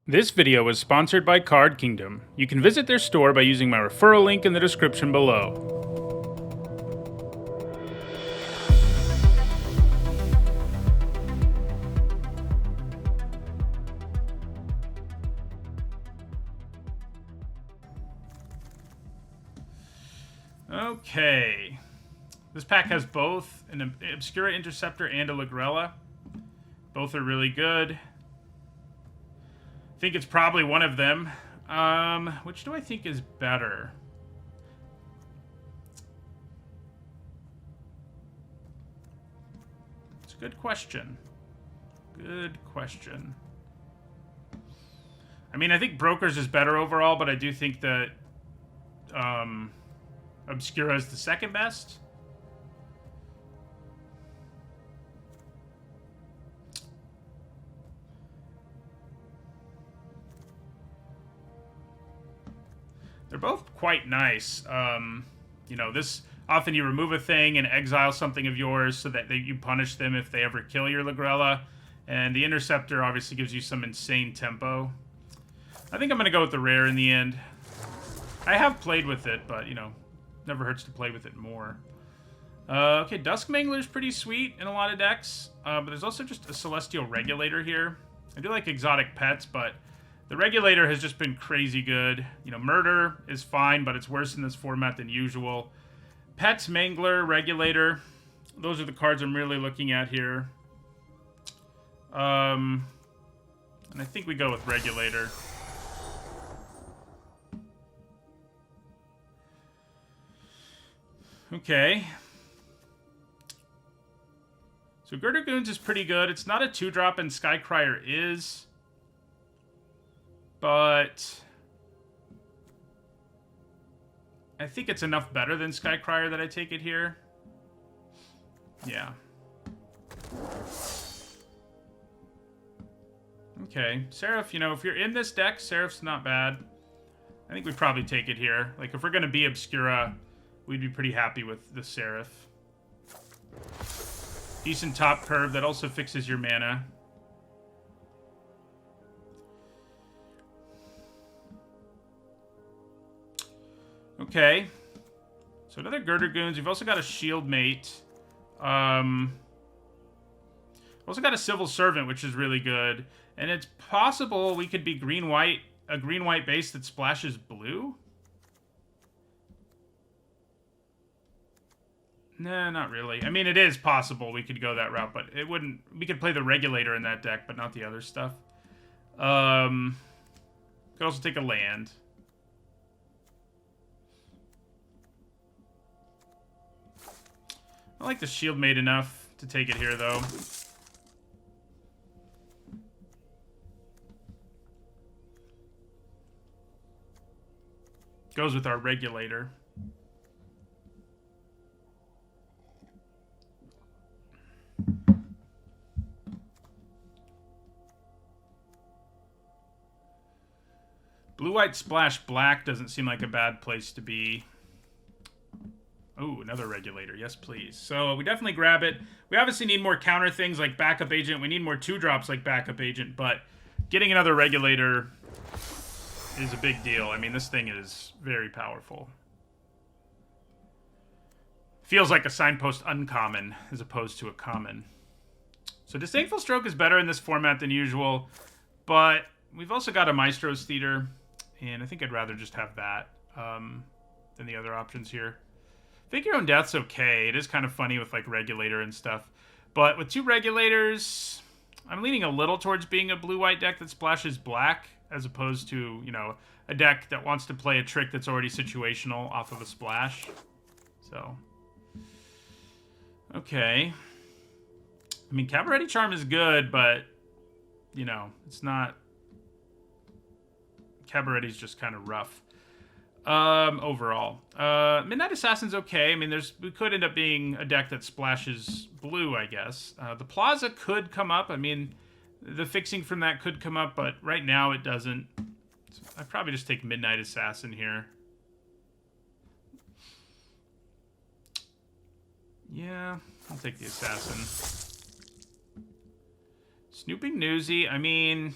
This video was sponsored by Card Kingdom. You can visit their store by using my referral link in the description below. Okay. This pack has both an Obscura Interceptor and a Ligrella. Both are really good. I think it's probably one of them. Which do I think is better? It's a good question. Good question. I mean, I think Brokers is better overall, but I do think that Obscura is the second best. They're both quite nice. You know, this often you remove a thing and exile something of yours so that you punish them if they ever kill your Ligrella. And the Interceptor obviously gives you some insane tempo. I think I'm going to go with the rare in the end. I have played with it, but, you know, never hurts to play with it more. Okay, Dusk Mangler's pretty sweet in a lot of decks. But there's also just a Celestial Regulator here. I do like exotic pets, but the Regulator has just been crazy good. You know, Murder is fine, but it's worse in this format than usual. Pets, Mangler, Regulator. Those are the cards I'm really looking at here. And I think we go with Regulator. Okay. So Girdergoons is pretty good. It's not a 2-drop, and Skycrier is. But I think it's enough better than Skycrier that I take it here. Yeah. Okay. Seraph, you know, if you're in this deck, Seraph's not bad. I think we'd probably take it here. Like, if we're going to be Obscura, we'd be pretty happy with the Seraph. Decent top curve that also fixes your mana. Okay. So another Girdergoons. We've also got a Shield Mate. We've also got a Civil Servant, which is really good. And it's possible we could be green-white, a green-white base that splashes blue? Nah, not really. I mean, it is possible we could go that route, but it wouldn't... We could play the Regulator in that deck, but not the other stuff. Could also take a land. I like the Shield Mate enough to take it here, though. Goes with our Regulator. Blue-white splash black doesn't seem like a bad place to be. Oh, another Regulator. Yes, please. So we definitely grab it. We obviously need more counter things like Backup Agent. We need more 2-drops like Backup Agent, but getting another Regulator is a big deal. I mean, this thing is very powerful. Feels like a Signpost uncommon as opposed to a common. So Disdainful Stroke is better in this format than usual, but we've also got a Maestro's Theater, and I think I'd rather just have that than the other options here. Fake Your Own Death's okay. It is kind of funny with, like, Regulator and stuff. But with 2 Regulators, I'm leaning a little towards being a blue-white deck that splashes black, as opposed to, you know, a deck that wants to play a trick that's already situational off of a splash. So, okay. I mean, Cabaret Charm is good, but, you know, it's not... Cabaret's just kind of rough. Overall. Midnight Assassin's okay. I mean, we could end up being a deck that splashes blue, I guess. The Plaza could come up. I mean, the fixing from that could come up, but right now it doesn't. So I'd probably just take Midnight Assassin here. Yeah, I'll take the Assassin. Snooping Newsy, I mean...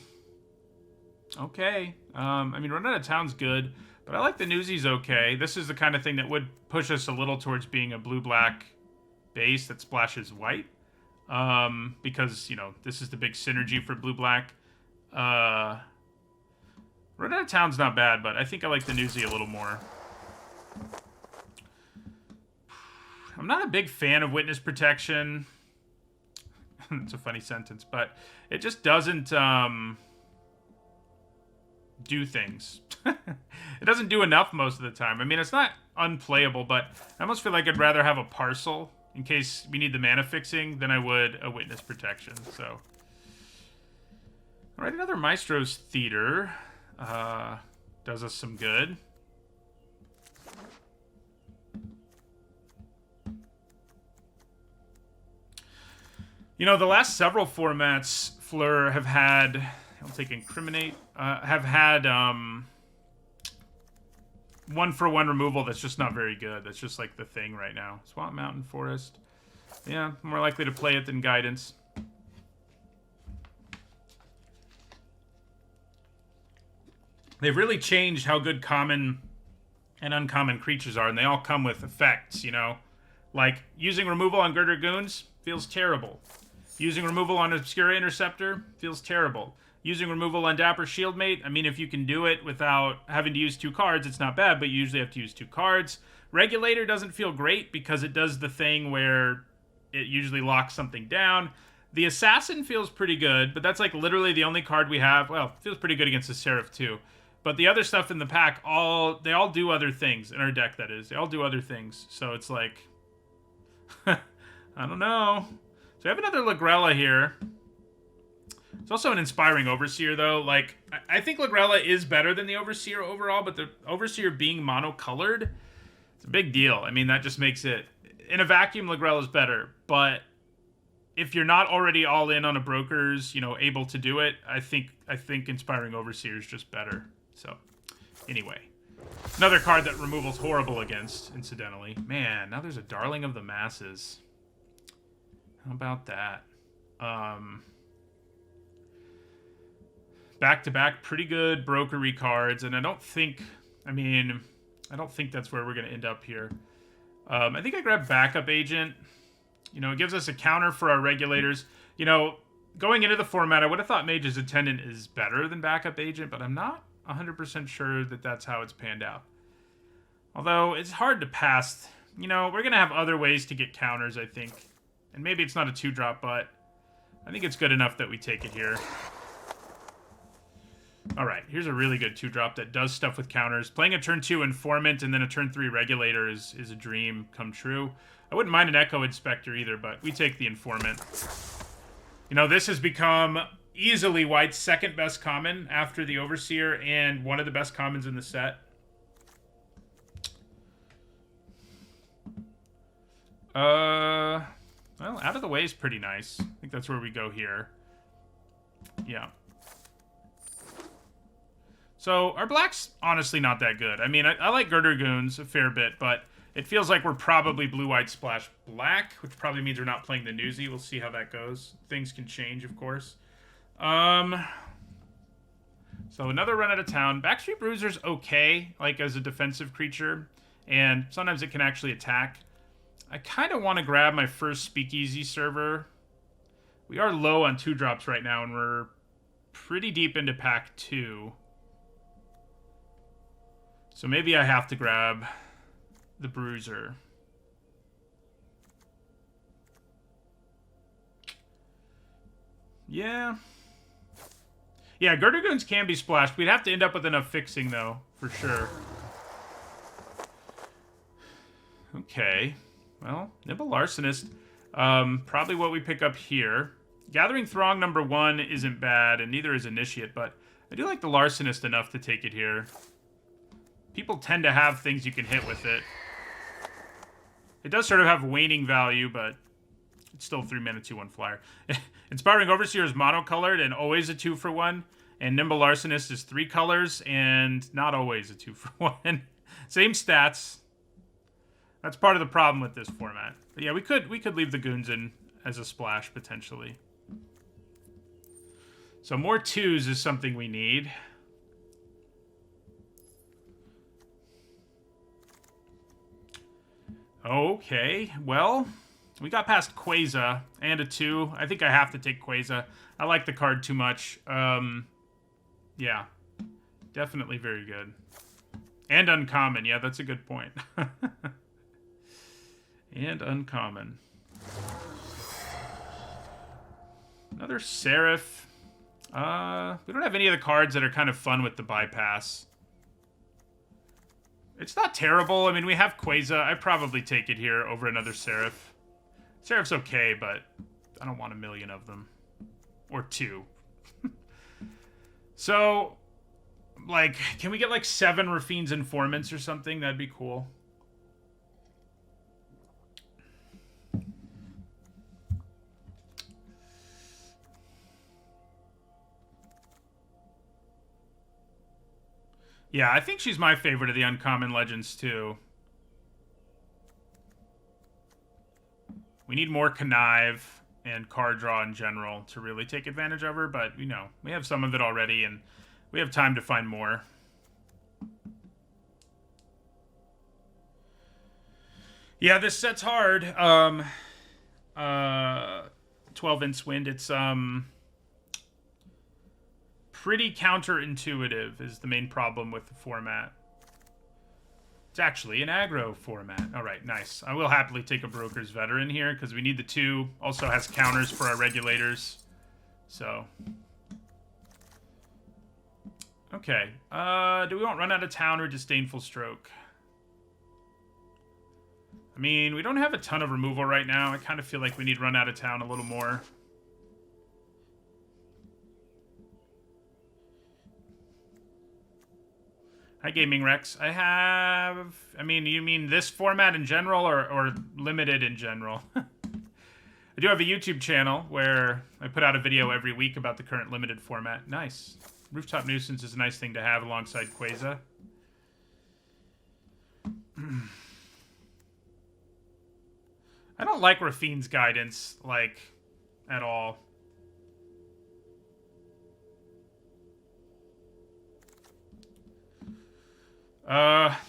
Okay. I mean, Run Out of Town's good, but I like the Newsies okay. This is the kind of thing that would push us a little towards being a blue-black base that splashes white. Because, you know, this is the big synergy for blue-black. Run Out of Town's not bad, but I think I like the Newsie a little more. I'm not a big fan of witness protection. It's a funny sentence, but it just doesn't do things. It doesn't do enough most of the time. I mean, it's not unplayable, but I almost feel like I'd rather have a parcel in case we need the mana fixing than I would a witness protection. So, all right, another Maestro's Theater does us some good. You know, the last several formats, Fleur have had, I'll take Incriminate, have had one-for-one removal that's just not very good. That's just like the thing right now. Swamp, Mountain, Forest. Yeah, more likely to play it than Guidance. They've really changed how good common and uncommon creatures are, and they all come with effects, you know? Like, using removal on Girder Goons feels terrible. Using removal on Obscura Interceptor feels terrible. Using removal on Dapper Shieldmate, I mean, if you can do it without having to use 2 cards, it's not bad, but you usually have to use 2 cards. Regulator doesn't feel great because it does the thing where it usually locks something down. The Assassin feels pretty good, but that's like literally the only card we have. Well, it feels pretty good against the Seraph too. But the other stuff in the pack, they all do other things. In our deck, that is. They all do other things. So it's like, I don't know. So we have another Lagrella here. It's also an Inspiring Overseer, though. Like, I think Lagrella is better than the Overseer overall, but the Overseer being monocolored, it's a big deal. I mean, that just makes it... In a vacuum, Lagrella's better, but if you're not already all in on a broker's, you know, able to do it, I think Inspiring Overseer is just better. So, anyway. Another card that removal's horrible against, incidentally. Man, now there's a Darling of the Masses. How about that? Back-to-back, pretty good brokery cards, and I don't think that's where we're going to end up here. I think I grabbed Backup Agent. You know, it gives us a counter for our regulators. You know, going into the format, I would have thought Mage's Attendant is better than Backup Agent, but I'm not 100% sure that that's how it's panned out. Although, it's hard to pass. You know, we're going to have other ways to get counters, I think. And maybe it's not a 2-drop, but I think it's good enough that we take it here. Alright, here's a really good 2-drop that does stuff with counters. Playing a turn 2 Informant and then a turn 3 Regulator is a dream come true. I wouldn't mind an Echo Inspector either, but we take the Informant. You know, this has become easily White's second best common after the Overseer and one of the best commons in the set. Well, Out of the Way is pretty nice. I think that's where we go here. Yeah. So, our black's honestly not that good. I mean, I like Girder Goons a fair bit, but it feels like we're probably blue-white splash black, which probably means we're not playing the Newsy. We'll see how that goes. Things can change, of course. So, another Run Out of Town. Backstreet Bruiser's okay, like, as a defensive creature, and sometimes it can actually attack. I kind of want to grab my first Speakeasy server. We are low on 2-drops right now, and we're pretty deep into pack 2. So maybe I have to grab the Bruiser. Yeah. Yeah, Girder Goons can be splashed. We'd have to end up with enough fixing, though, for sure. Okay. Well, Nimble Larcenist. Probably what we pick up here. Gathering Throng number 1 isn't bad, and neither is Initiate, but I do like the Larcenist enough to take it here. People tend to have things you can hit with it. It does sort of have waning value, but it's still 3-mana, 2/1 flyer. Inspiring Overseer is monocolored and always a 2-for-1. And Nimble Larcenist is 3 colors and not always a 2-for-1. Same stats. That's part of the problem with this format. But yeah, we could leave the Goons in as a splash, potentially. So more 2s is something we need. Okay, well, we got past Quasar and a 2. I think I have to take Quasar. I like the card too much. Yeah, definitely very good. And uncommon. Yeah, that's a good point. And uncommon. Another Seraph. We don't have any of the cards that are kind of fun with the bypass. It's not terrible. I mean, we have Quasar. I'd probably take it here over another Seraph. Seraph's okay, but I don't want a million of them. Or 2. So, like, can we get like 7 Rafine's Informants or something? That'd be cool. Yeah, I think she's my favorite of the uncommon legends, too. We need more Connive and card draw in general to really take advantage of her, but, you know, we have some of it already, and we have time to find more. Yeah, this set's hard. 12-inch wind, it's, pretty counterintuitive is the main problem with the format. It's actually an aggro format. All right, nice. I will happily take a Broker's Veteran here because we need the 2. Also has counters for our regulators. So. Okay. Do we want Run Out of Town or Disdainful Stroke? I mean, we don't have a ton of removal right now. I kind of feel like we need Run Out of Town a little more. Hi, Gaming Rex. I mean, you mean this format in general or limited in general? I do have a YouTube channel where I put out a video every week about the current limited format. Nice. Rooftop Nuisance is a nice thing to have alongside Quasar. I don't like Rafine's Guidance, like, at all.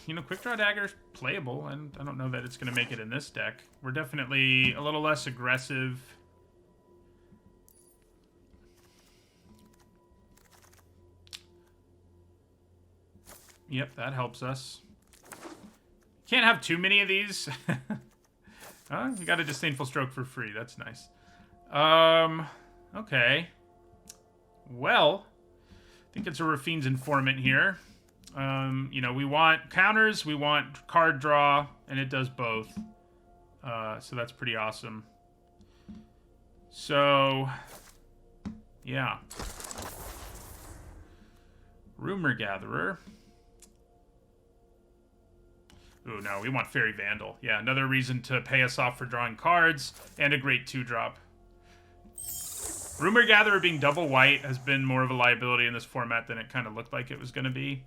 You know, Quick Draw Dagger's playable, and I don't know that it's going to make it in this deck. We're definitely a little less aggressive. Yep, that helps us. Can't have too many of these. You got a Disdainful Stroke for free. That's nice. Okay. Well, I think it's a Rafine's Informant here. You know, we want counters, we want card draw, and it does both. So that's pretty awesome. So, yeah. Rumor Gatherer. Ooh, no, we want Fairy Vandal. Yeah, another reason to pay us off for drawing cards, and a great 2-drop. Rumor Gatherer being double white has been more of a liability in this format than it kind of looked like it was going to be.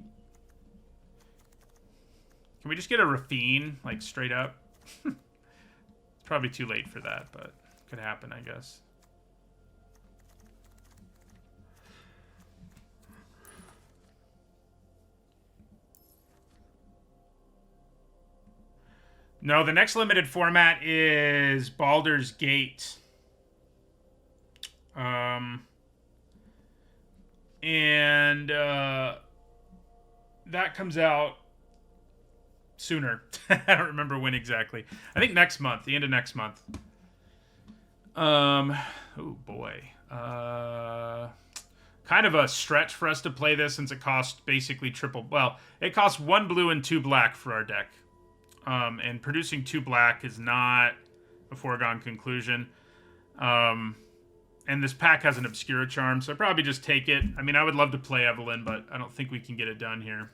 Can we just get a Rafine, like, straight up? It's probably too late for that, but could happen, I guess. No, the next limited format is Baldur's Gate. That comes out sooner. I don't remember when exactly. I think next month, the end of next month. Oh boy. Kind of a stretch for us to play this since it costs basically triple. Well, it costs 1 blue and 2 black for our deck. And producing 2 black is not a foregone conclusion. And this pack has an Obscura Charm, so I'd probably just take it. I mean, I would love to play Evelyn, but I don't think we can get it done here.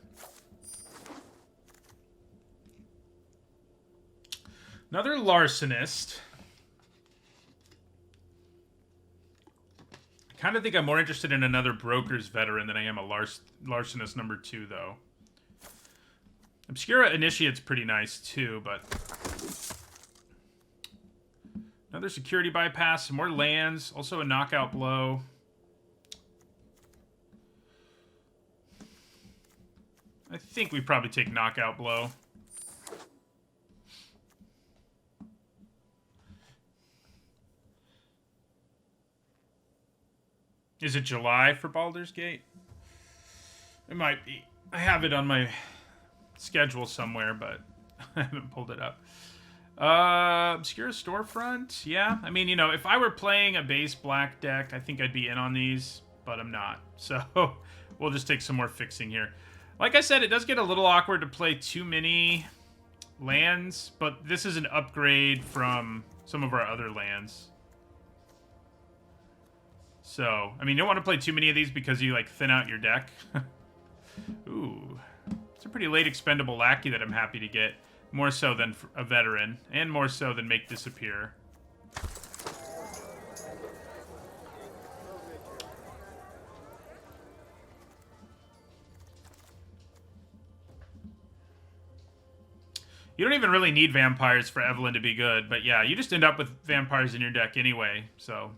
Another Larcenist. I kind of think I'm more interested in another Broker's Veteran than I am a Larcenist number 2, though. Obscura Initiate's pretty nice, too, but... Another Security Bypass, some more lands, also a Knockout Blow. I think we probably take Knockout Blow. Is it July for Baldur's Gate? It might be. I have it on my schedule somewhere, but I haven't pulled it up. Obscure Storefront? Yeah. I mean, you know, if I were playing a base black deck, I think I'd be in on these, but I'm not. So we'll just take some more fixing here. Like I said, it does get a little awkward to play too many lands, but this is an upgrade from some of our other lands. So, I mean, you don't want to play too many of these because you, like, thin out your deck. Ooh. It's a pretty late expendable lackey that I'm happy to get. More so than a veteran, and more so than make disappear. You don't even really need vampires for Evelyn to be good, but yeah, you just end up with vampires in your deck anyway, so...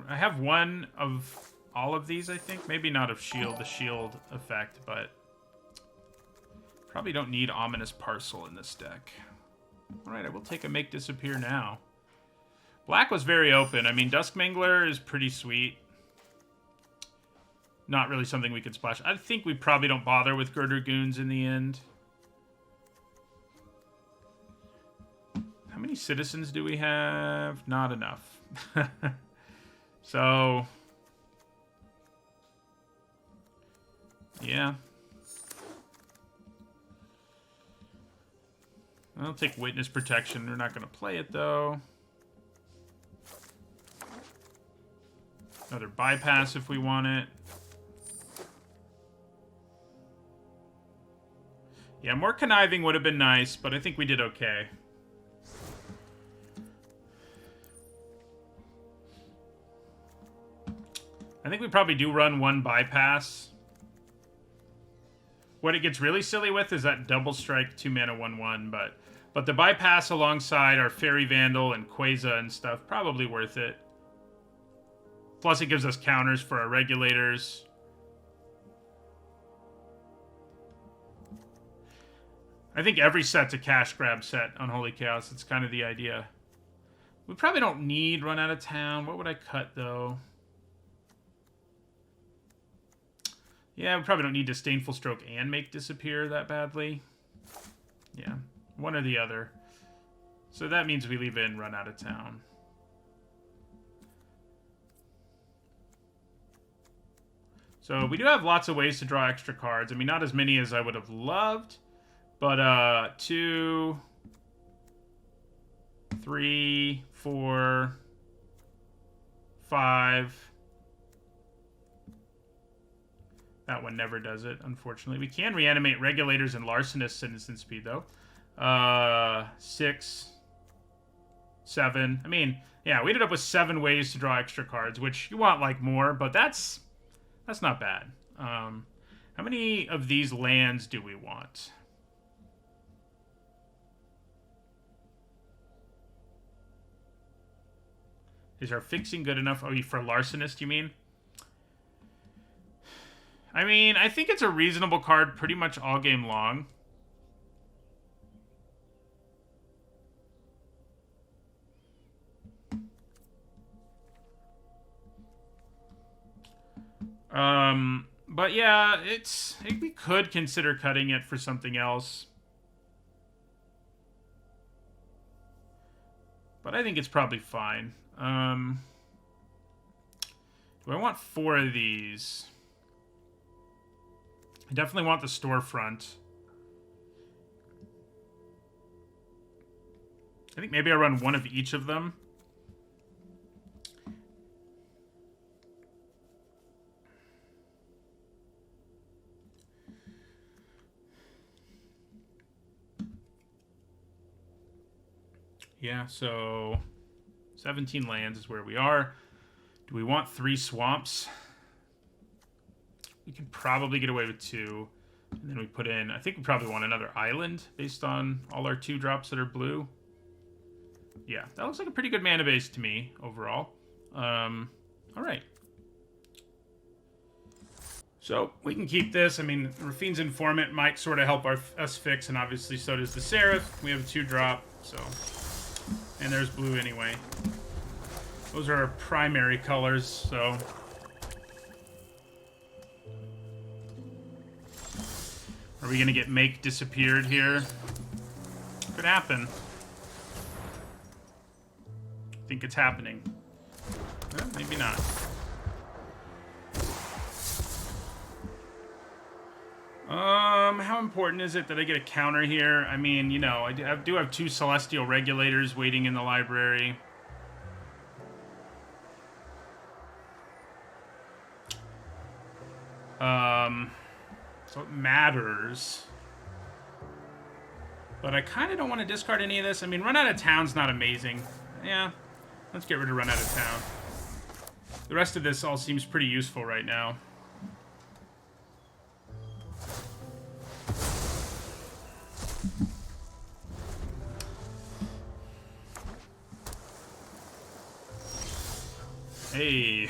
I have one of all of these, I think. Maybe not of shield, the shield effect, but probably don't need Ominous Parcel in this deck. Alright, I will take a Make Disappear now. Black was very open. I mean, Duskmangler is pretty sweet. Not really something we could splash. I think we probably don't bother with Girder Goons in the end. How many citizens do we have? Not enough. So, yeah. I'll take Witness Protection. We're not going to play it, though. Another Bypass if we want it. Yeah, more Conniving would have been nice, but I think we did okay. I think we probably do run one Bypass. What it gets really silly with is that double strike 2-mana 1/1, but the Bypass alongside our Fairy Vandal and Quasar and stuff, probably worth it. Plus it gives us counters for our regulators. I think every set's a cash grab set on Holy Chaos. It's kind of the idea. We probably don't need Run Out of Town. What would I cut, though? Yeah, we probably don't need Disdainful Stroke and Make Disappear that badly. Yeah, one or the other. So that means we leave in Run Out of Town. So we do have lots of ways to draw extra cards. I mean, not as many as I would have loved. But 2, 3, 4, 5... That one never does it, unfortunately. We can reanimate Regulators and Larcenists in instant speed, though. 6, 7. I mean, yeah, we ended up with 7 ways to draw extra cards, which you want, like, more, but that's not bad. How many of these lands do we want? Is our fixing good enough? Oh, for Larcenist, you mean? I mean, I think it's a reasonable card pretty much all game long. But yeah, we could consider cutting it for something else. But I think it's probably fine. Do I want 4 of these? I definitely want the Storefront. I think maybe I run 1 of each of them. Yeah, so 17 lands is where we are. Do we want 3 swamps? We could probably get away with 2. And then we put in... I think we probably want another island based on all our 2-drops that are blue. Yeah, that looks like a pretty good mana base to me overall. Alright. So, we can keep this. I mean, Rafine's Informant might sort of help us fix, and obviously so does the Seraph. We have a 2-drop, so... And there's blue anyway. Those are our primary colors, so... Are we gonna get Make disappeared here? Could happen. I think it's happening. Well, maybe not. How important is it that I get a counter here? I mean, you know, I do have 2 Celestial Regulators waiting in the library. So it matters. But I kind of don't want to discard any of this. I mean, Run Out of Town's not amazing. Yeah, let's get rid of Run Out of Town. The rest of this all seems pretty useful right now. Hey.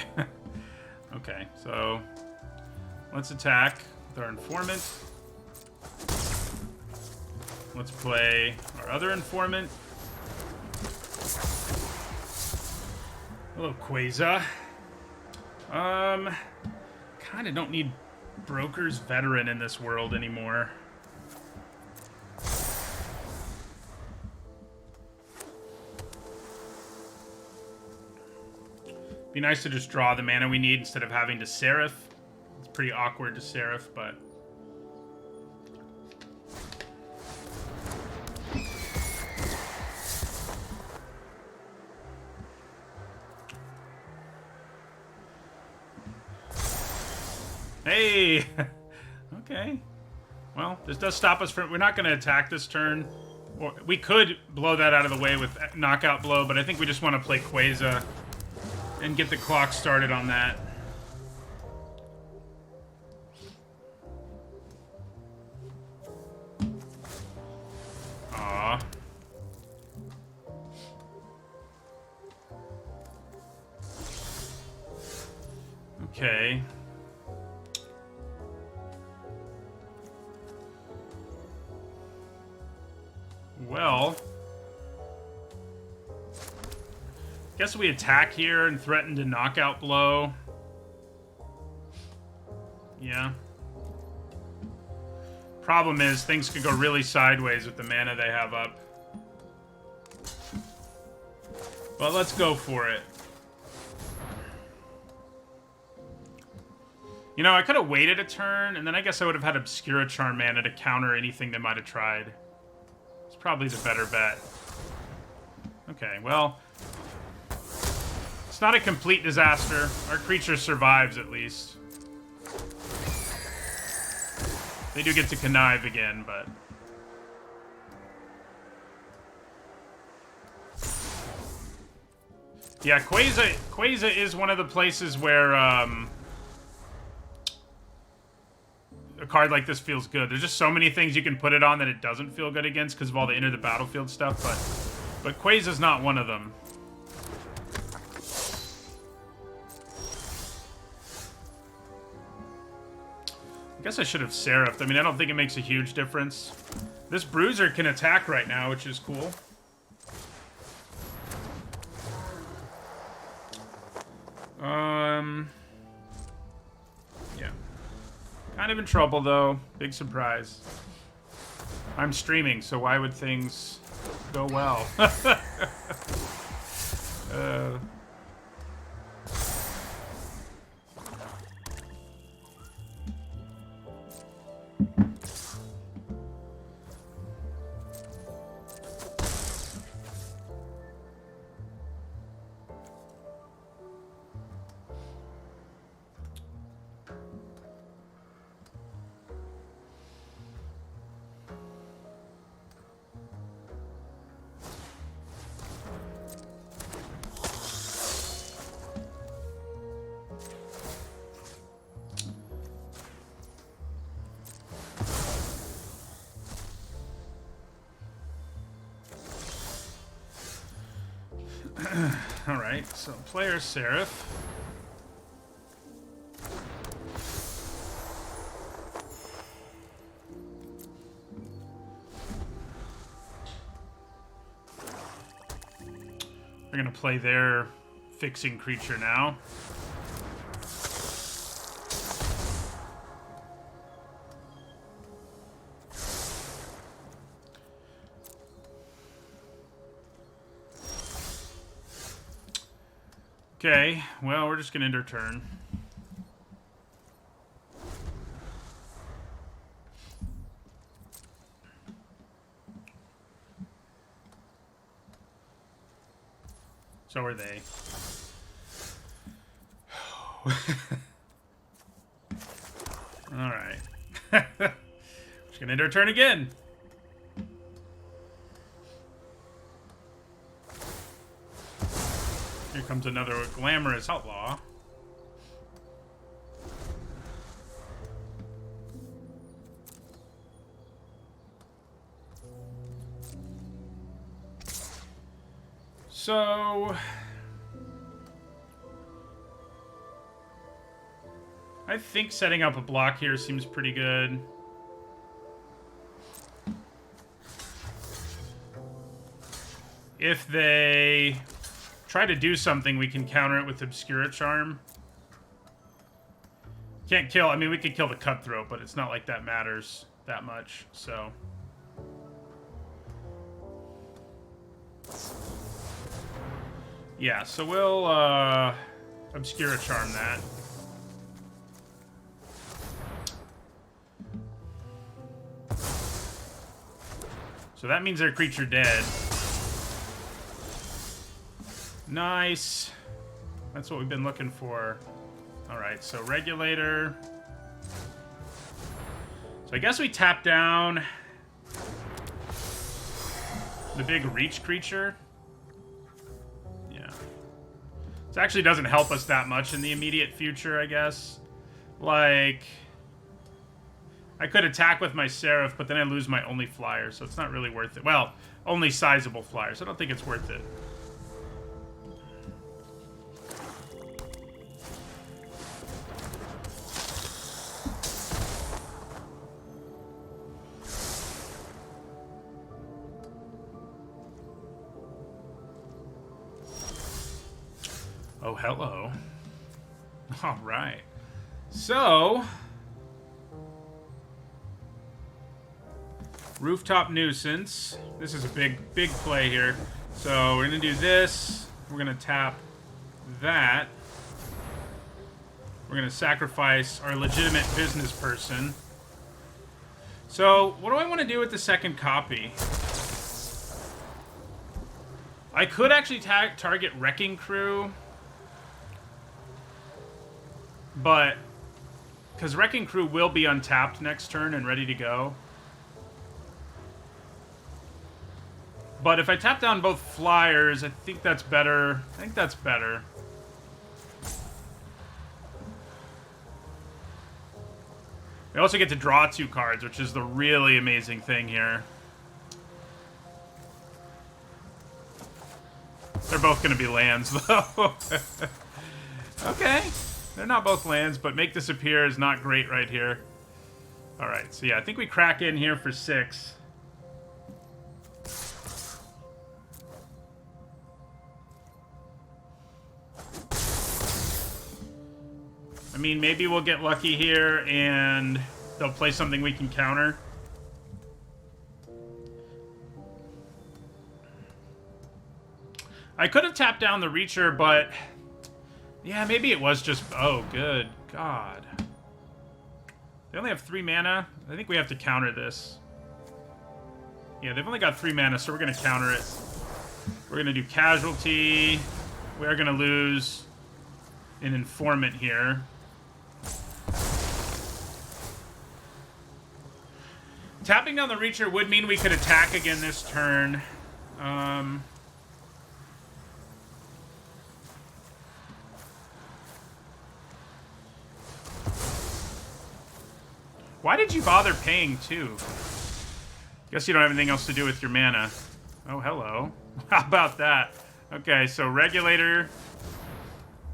Okay, so let's attack with our Informant. Let's play our other Informant. Hello, Quasar. Kind of don't need Broker's Veteran in this world anymore. Be nice to just draw the mana we need instead of having to Seraph. It's pretty awkward to Seraph, but... Hey! Okay. Well, this does stop us from... We're not going to attack this turn. Or we could blow that out of the way with Knockout Blow, but I think we just want to play Quasar and get the clock started on that. Aw. Okay. Well... Guess we attack here and threaten to Knockout Blow. Yeah. Problem is, things could go really sideways with the mana they have up. But let's go for it. You know, I could have waited a turn, and then I guess I would have had Obscura Charm mana to counter anything they might have tried. It's probably the better bet. Okay, well... It's not a complete disaster. Our creature survives, at least. They do get to connive again, but... Yeah, Quasar is one of the places where, a card like this feels good. There's just so many things you can put it on that it doesn't feel good against because of all the enter the battlefield stuff, but Quasar's not one of them. I guess I should have Seraphed. I mean, I don't think it makes a huge difference. This Bruiser can attack right now, which is cool. Yeah. Kind of in trouble, though. Big surprise. I'm streaming, so why would things go well? Alright, so player Seraph. They're gonna play their fixing creature now. Okay, well, we're just going to end our turn. So are they. Alright. Just going to end our turn again. Here comes another glamorous outlaw. So I think setting up a block here seems pretty good. If they try to do something, we can counter it with Obscura Charm. Can't kill. I mean, we could kill the Cutthroat, but it's not like that matters that much, so. Yeah, so we'll Obscura Charm that. So that means their creature dead. Nice. That's what we've been looking for. Alright, so Regulator. So I guess we tap down the big reach creature. Yeah. This actually doesn't help us that much in the immediate future, I guess. Like, I could attack with my Seraph, but then I lose my only flyer, so it's not really worth it. Well, only sizable flyer, so I don't think it's worth it. Oh, hello. All right. So, Rooftop Nuisance. This is a big play here. So we're going to do this. We're going to tap that. We're going to sacrifice our legitimate business person. So what do I want to do with the second copy? I could actually target Wrecking Crew. But, because Wrecking Crew will be untapped next turn and ready to go. But if I tap down both flyers, I think that's better. I think that's better. We also get to draw 2 cards, which is the really amazing thing here. They're both going to be lands, though. Okay. They're not both lands, but Make Disappear is not great right here. Alright, so yeah, I think we crack in here for 6. I mean, maybe we'll get lucky here and they'll play something we can counter. I could have tapped down the Reacher, but yeah, maybe it was just... Oh, good God. They only have 3 mana. I think we have to counter this. Yeah, they've only got 3 mana, so we're going to counter it. We're going to do Casualty. We are going to lose an Informant here. Tapping down the Reacher would mean we could attack again this turn. Why did you bother paying 2? Guess you don't have anything else to do with your mana. Oh, hello. How about that? Okay, so Regulator.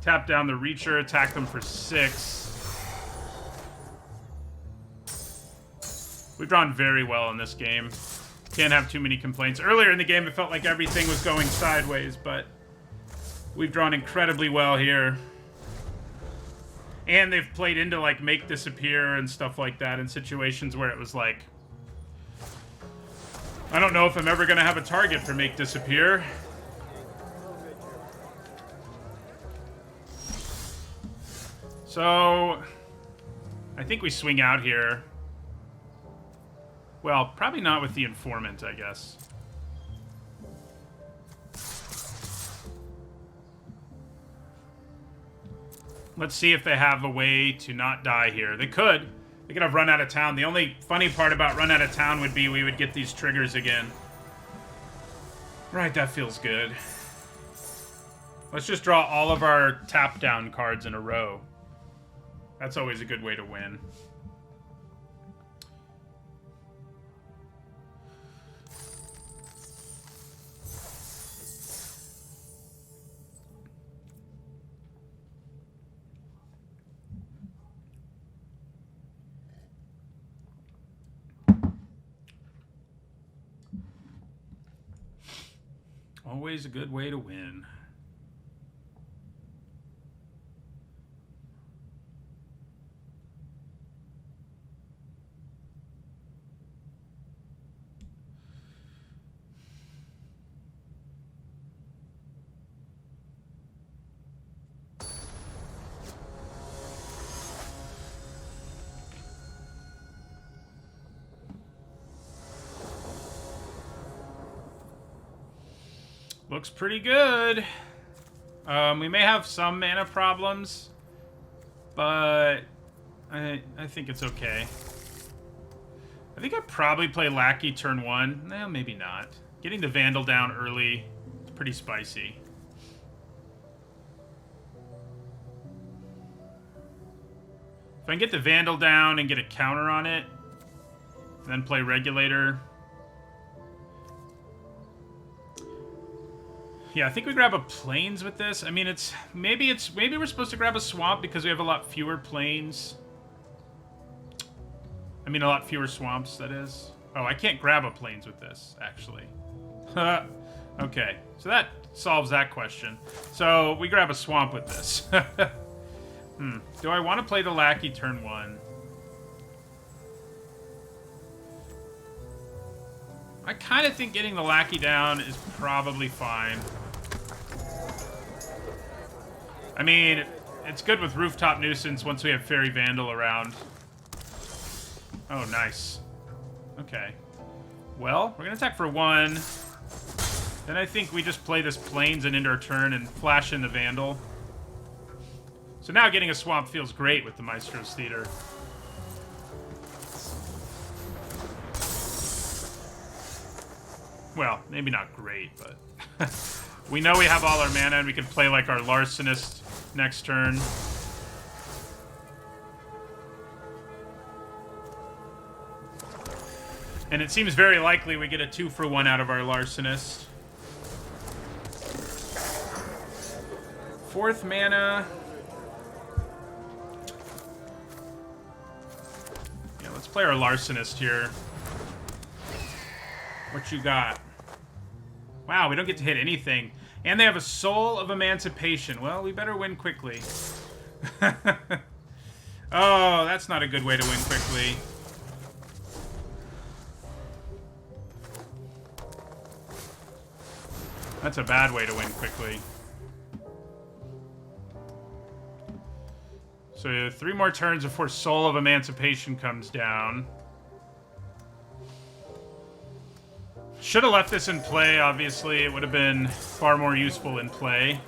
Tap down the Reacher, attack them for 6. We've drawn very well in this game. Can't have too many complaints. Earlier in the game, it felt like everything was going sideways, but We've drawn incredibly well here. And they've played into, like, make disappear and stuff like that in situations where it was like, I don't know if I'm ever going to have a target for make disappear. So, I think we swing out here. Well, probably not with the informant, I guess. Let's see if they have a way to not die here. They could. They could have run out of town. The only funny part about run out of town would be we would get these triggers again. Right, that feels good. Let's just draw all of our tap down cards in a row. That's always a good way to win. Always a good way to win. Looks pretty good. We may have some mana problems, but I think it's okay. I think I'd probably play Lackey turn 1. No, maybe not. Getting the Vandal down early is pretty spicy. If I can get the Vandal down and get a counter on it, then play Regulator. Yeah, I think we grab a Plains with this. I mean, maybe we're supposed to grab a Swamp because we have a lot fewer Plains. I mean, a lot fewer Swamps, that is. Oh, I can't grab a Plains with this, actually. Okay, so that solves that question. So, we grab a Swamp with this. Do I want to play the Lackey turn 1? I kind of think getting the Lackey down is probably fine. I mean, it's good with Rooftop Nuisance once we have Fairy Vandal around. Oh, nice. Okay. Well, we're going to attack for 1. Then I think we just play this Plains and end our turn and flash in the Vandal. So now getting a Swamp feels great with the Maestro's Theater. Well, maybe not great, but we know we have all our mana and we can play like our Larcenist next turn. And it seems very likely we get a 2-for-1 out of our Larcenist. 4th mana. Yeah, let's play our Larcenist here. What you got? Wow, we don't get to hit anything. And they have a Soul of Emancipation. Well, we better win quickly. Oh, that's not a good way to win quickly. That's a bad way to win quickly. So 3 more turns before Soul of Emancipation comes down. Should have left this in play, obviously. It would have been far more useful in play.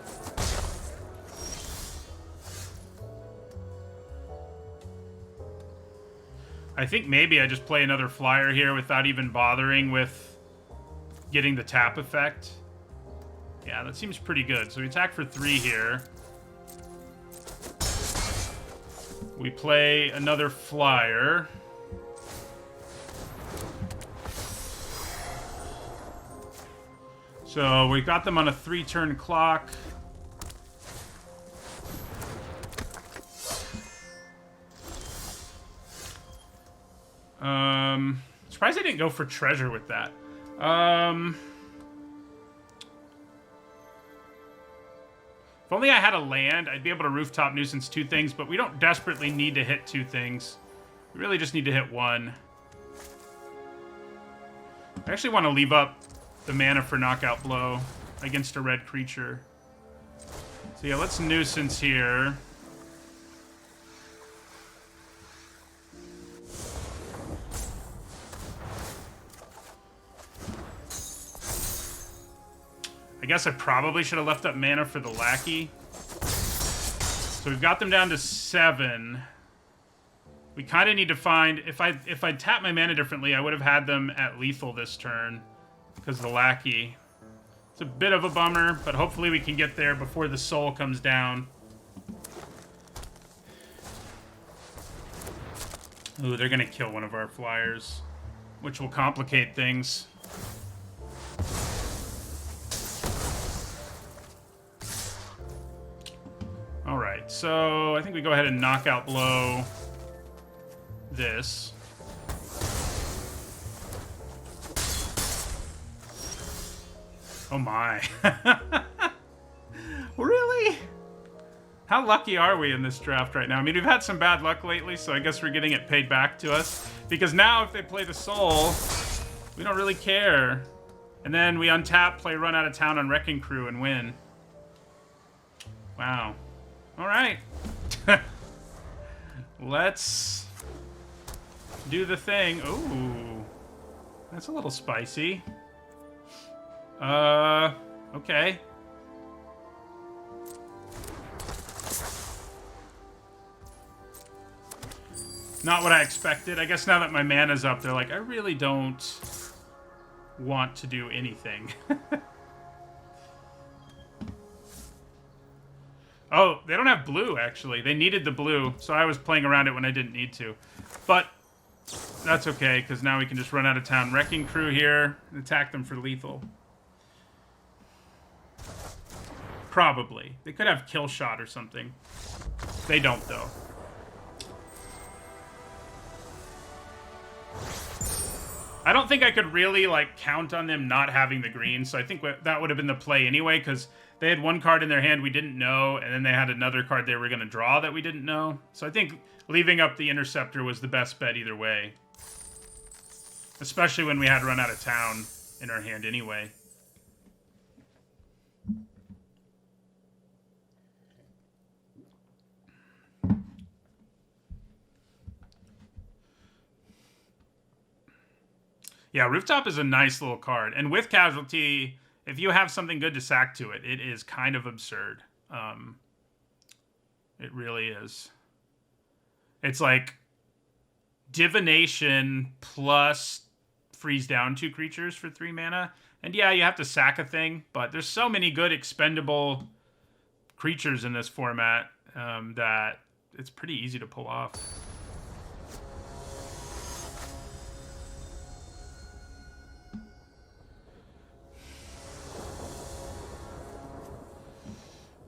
I think maybe I just play another flyer here without even bothering with getting the tap effect. Yeah, that seems pretty good. So we attack for 3 here. We play another flyer. So we got them on a 3-turn clock. Surprised I didn't go for treasure with that. If only I had a land, I'd be able to Rooftop Nuisance 2 things, but we don't desperately need to hit 2 things. We really just need to hit 1. I actually want to leave up the mana for Knockout Blow against a red creature. So yeah, let's Nuisance here. I guess I probably should have left up mana for the Lackey. So we've got them down to 7. We kind of need to find... If I'd tapped my mana differently, I would have had them at lethal this turn. Because of the Lackey. It's a bit of a bummer, but hopefully we can get there before the Soul comes down. Ooh, they're going to kill one of our flyers. Which will complicate things. Alright, so I think we go ahead and Knockout Blow this. Oh my. Really? How lucky are we in this draft right now? I mean, we've had some bad luck lately, so I guess we're getting it paid back to us. Because now if they play the Soul, we don't really care. And then we untap, play Run Out of Town on Wrecking Crew, and win. Wow. Alright. Let's do the thing. Ooh. That's a little spicy. Okay. Not what I expected. I guess now that my mana's up, they're like, I really don't want to do anything. Oh, they don't have blue, actually. They needed the blue, so I was playing around it when I didn't need to. But that's okay, because now we can just Run Out of Town Wrecking Crew here and attack them for lethal. Probably. They could have Kill Shot or something. They don't, though. I don't think I could really, like, count on them not having the green, so I think that would have been the play anyway, because they had one card in their hand we didn't know, and then they had another card they were going to draw that we didn't know. So I think leaving up the Interceptor was the best bet either way. Especially when we had Run Out of Town in our hand anyway. Yeah, Rooftop is a nice little card. And with Casualty, if you have something good to sack to it, it is kind of absurd. It really is. It's like Divination plus freeze down 2 creatures for 3 mana. And yeah, you have to sack a thing, but there's so many good expendable creatures in this format that it's pretty easy to pull off.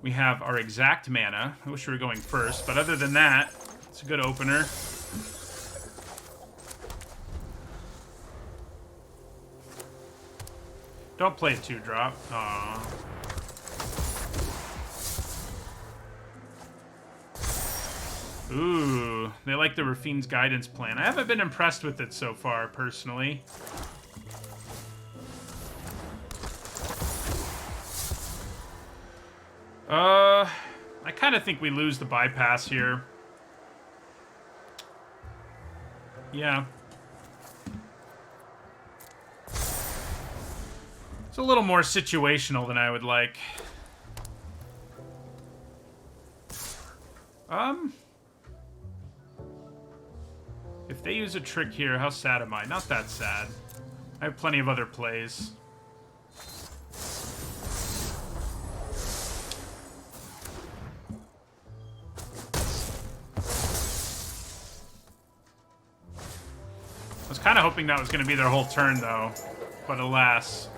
We have our exact mana. I wish we were going first, but other than that, it's a good opener. Don't play a 2-drop. Aww. Ooh, they like the Rafine's Guidance plan. I haven't been impressed with it so far, personally. I kind of think we lose the bypass here. Yeah. It's a little more situational than I would like. If they use a trick here, how sad am I? Not that sad. I have plenty of other plays. I was kind of hoping that was going to be their whole turn, though. But alas.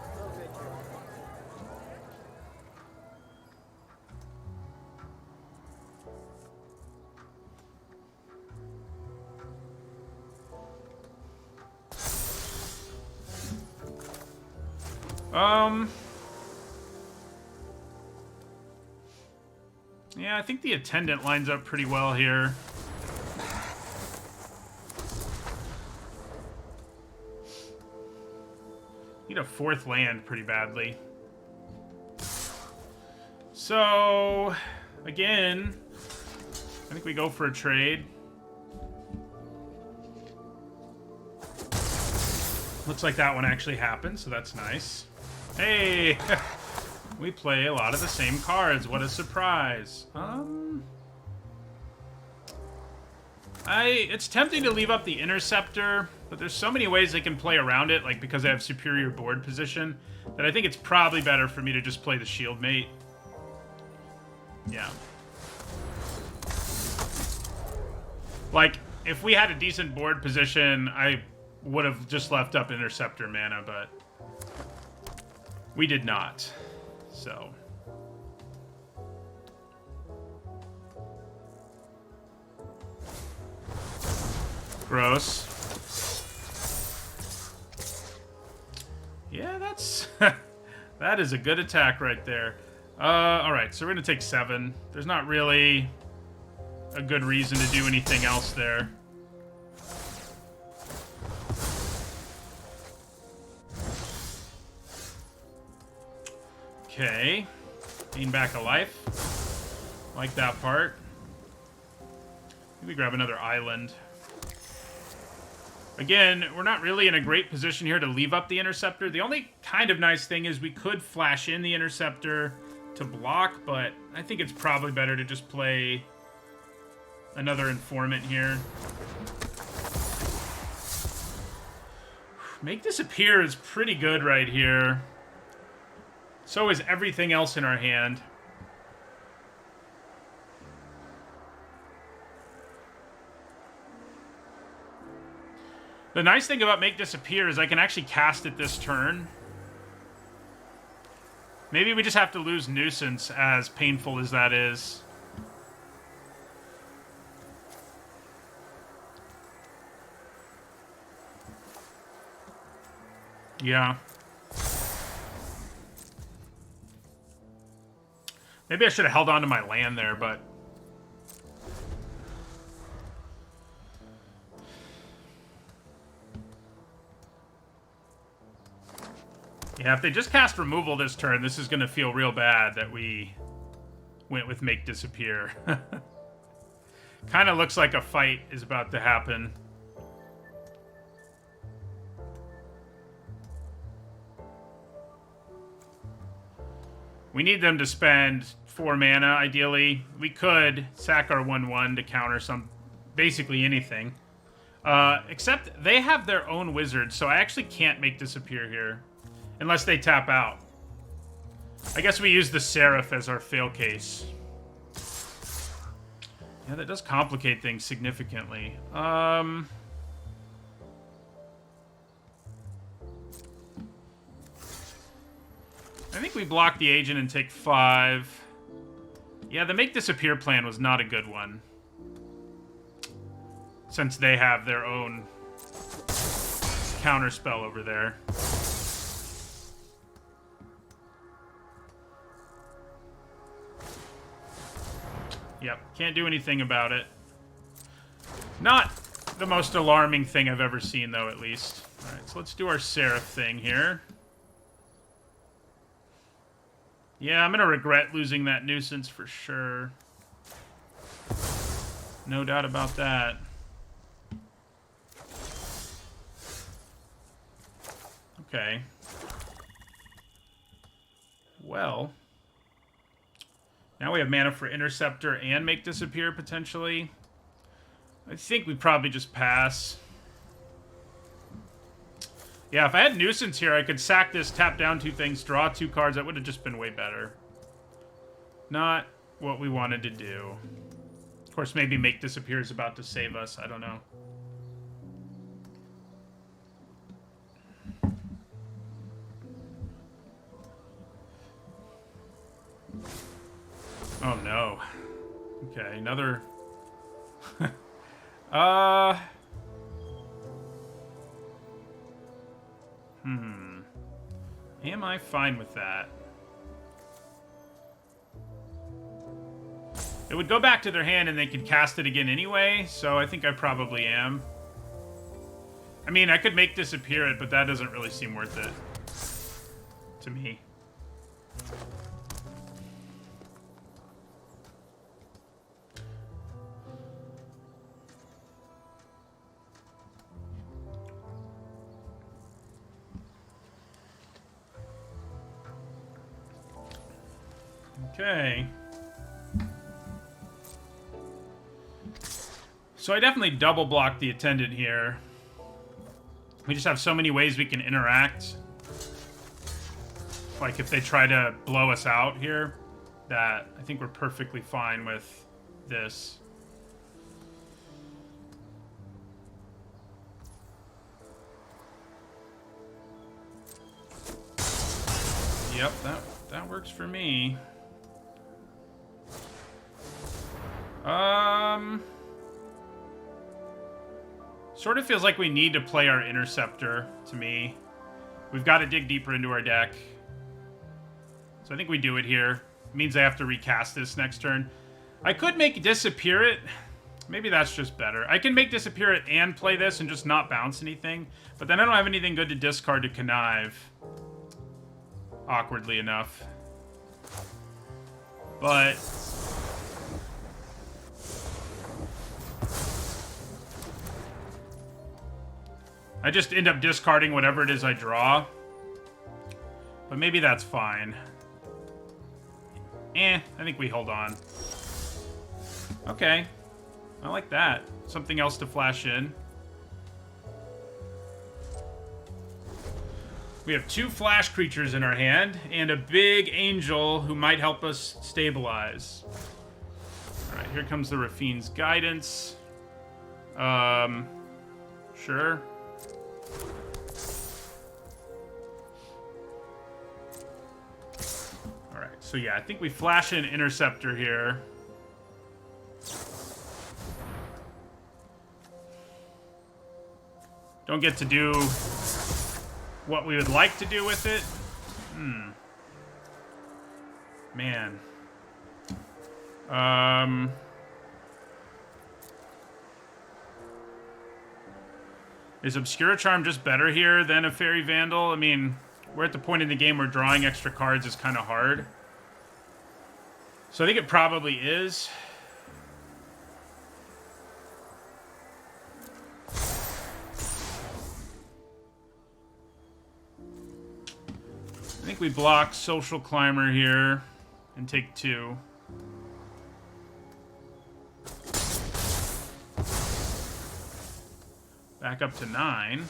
Yeah, I think the Attendant lines up pretty well here. Need a 4th land pretty badly. So, again, I think we go for a trade. Looks like that one actually happened, so that's nice. Hey! We play a lot of the same cards. What a surprise. It's tempting to leave up the Interceptor, but there's so many ways they can play around it, like because they have superior board position, that I think it's probably better for me to just play the Shield Mate. Yeah. Like, if we had a decent board position, I would have just left up Interceptor mana, but we did not. So. Gross. Yeah, that's... that is a good attack right there. Alright, so we're going to take 7. There's not really a good reason to do anything else there. Okay. Gain back a life. Like that part. Maybe grab another island. Again, we're not really in a great position here to leave up the Interceptor. The only kind of nice thing is we could flash in the Interceptor to block, but I think it's probably better to just play another Informant here. Make Disappear is pretty good right here. So is everything else in our hand. The nice thing about Make Disappear is I can actually cast it this turn. Maybe we just have to lose Nuisance, as painful as that is. Yeah. Maybe I should have held on to my land there, but... yeah, if they just cast removal this turn, this is going to feel real bad that we went with Make Disappear. Kind of looks like a fight is about to happen. We need them to spend 4 mana, ideally. We could sack our 1/1 to counter basically anything. Except they have their own wizard, so I actually can't Make Disappear here. Unless they tap out. I guess we use the Seraph as our fail case. Yeah, that does complicate things significantly. I think we block the agent and take 5. Yeah, the Make Disappear plan was not a good one. Since they have their own counterspell over there. Yep, can't do anything about it. Not the most alarming thing I've ever seen, though, at least. Alright, so let's do our Seraph thing here. Yeah, I'm gonna regret losing that Nuisance for sure. No doubt about that. Okay. Well... now we have mana for Interceptor and Make Disappear, potentially. I think we probably just pass. Yeah, if I had Nuisance here, I could sack this, tap down 2 things, draw 2 cards. That would have just been way better. Not what we wanted to do. Of course, maybe Make Disappear is about to save us. I don't know. Oh no. Okay, another... Am I fine with that? It would go back to their hand and they could cast it again anyway, so I think I probably am. I mean, I could make disappear it, but that doesn't really seem worth it to me. Okay. So I definitely double block the attendant here. We just have so many ways we can interact. Like if they try to blow us out here, that I think we're perfectly fine with this. Yep, that works for me. Sort of feels like we need to play our Interceptor, to me. We've got to dig deeper into our deck. So I think we do it here. It means I have to recast this next turn. I could make Disappear It. Maybe that's just better. I can make Disappear It and play this and just not bounce anything. But then I don't have anything good to discard to Connive. Awkwardly enough. But... I just end up discarding whatever it is I draw. But maybe that's fine. I think we hold on. Okay. I like that. Something else to flash in. We have 2 flash creatures in our hand, and a big angel who might help us stabilize. Alright, here comes the Rafine's Guidance. Sure. Alright, so yeah, I think we flash in Interceptor here. Don't get to do what we would like to do with it. Man. Is Obscura Charm just better here than a Fairy Vandal? I mean, we're at the point in the game where drawing extra cards is kind of hard. So I think it probably is. I think we block Social Climber here and take 2. Back up to 9.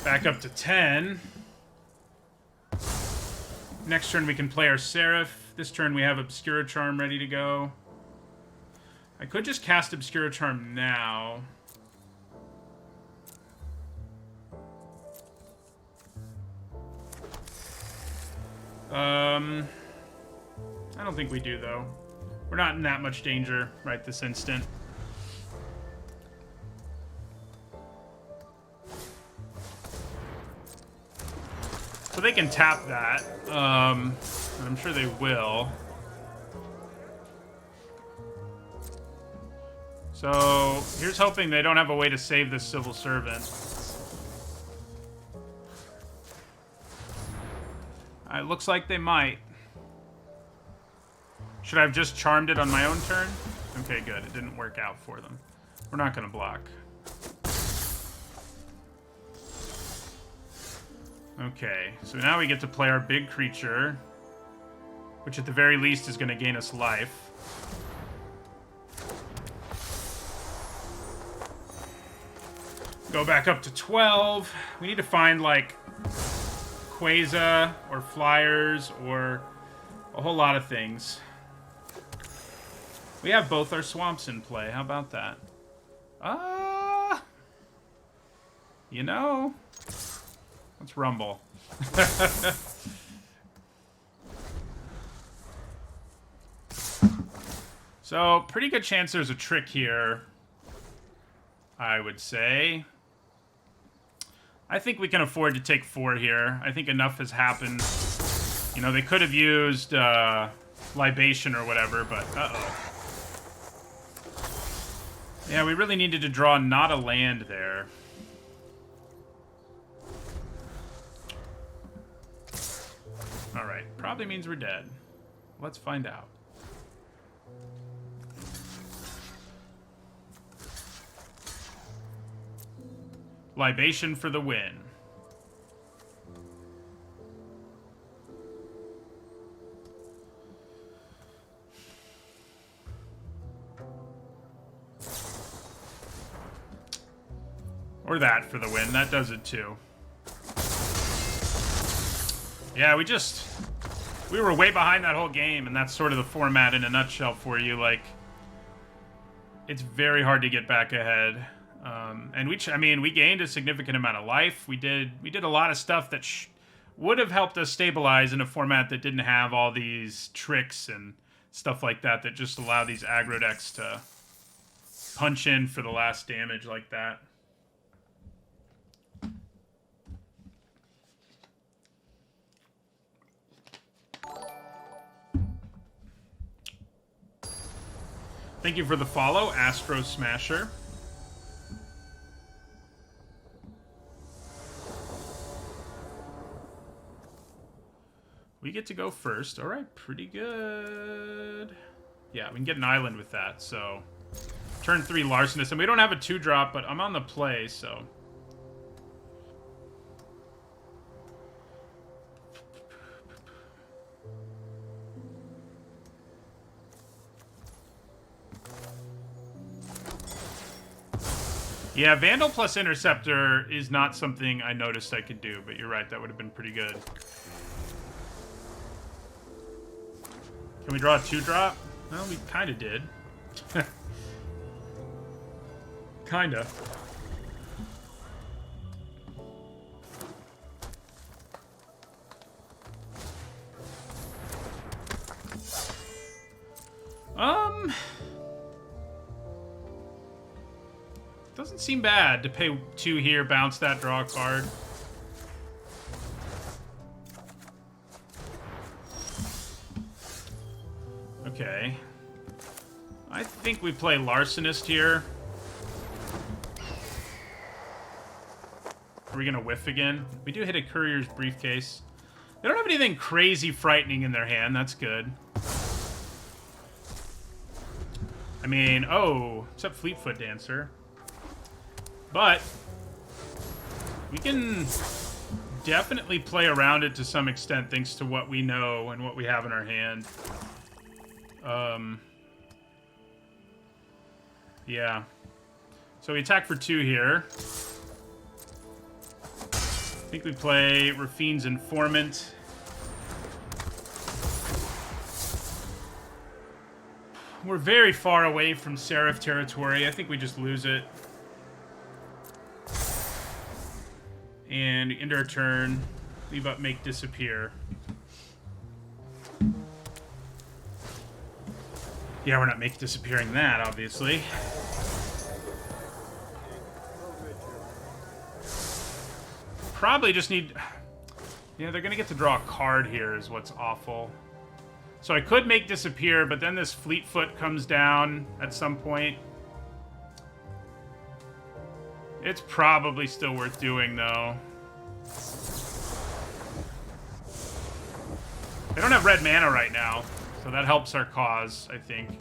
Back up to 10. Next turn we can play our Seraph. This turn we have Obscura Charm ready to go. I could just cast Obscura Charm now. I don't think we do, though. We're not in that much danger right this instant. So they can tap that. And I'm sure they will. So here's hoping they don't have a way to save this Civil Servant. It looks like they might. Should I have just charmed it on my own turn? Okay, good. It didn't work out for them. We're not going to block. Okay, so now we get to play our big creature, which at the very least is going to gain us life. Go back up to 12. We need to find, like, Quasar or Flyers or a whole lot of things. We have both our swamps in play. How about that? You know, let's rumble. So, pretty good chance there's a trick here, I would say. I think we can afford to take 4 here. I think enough has happened You know, they could have used Libation or whatever, but uh-oh. Yeah, we really needed to draw not a land there. Alright, probably means we're dead. Let's find out. Libation for the win. Or that for the win. That does it too. Yeah, we were way behind that whole game, and that's sort of the format in a nutshell for you. Like, it's very hard to get back ahead. And we gained a significant amount of life. We did a lot of stuff that would have helped us stabilize in a format that didn't have all these tricks and stuff like that just allow these aggro decks to punch in for the last damage like that. Thank you for the follow, Astro Smasher. We get to go first. All right, pretty good. Yeah, we can get an island with that, so... Turn 3 Larcenous, and we don't have a 2-drop, but I'm on the play, so... Yeah, Vandal plus Interceptor is not something I noticed I could do, but you're right, that would have been pretty good. Can we draw a 2-drop? Well, we kind of did. Kind of. Doesn't seem bad to pay 2 here, bounce that, draw a card. Okay. I think we play Larcenist here. Are we gonna whiff again? We do hit a Courier's Briefcase. They don't have anything crazy frightening in their hand. That's good. I mean, oh, except Fleetfoot Dancer. But we can definitely play around it to some extent thanks to what we know and what we have in our hand. Yeah. So we attack for 2 here. I think we play Rafine's Informant. We're very far away from Seraph territory. I think we just lose it. And end our turn. Leave up Make Disappear. Yeah, we're not Make Disappearing that, obviously. Probably just need... Yeah, they're going to get to draw a card here is what's awful. So I could Make Disappear, but then this Fleetfoot comes down at some point. It's probably still worth doing, though. They don't have red mana right now, so that helps our cause, I think.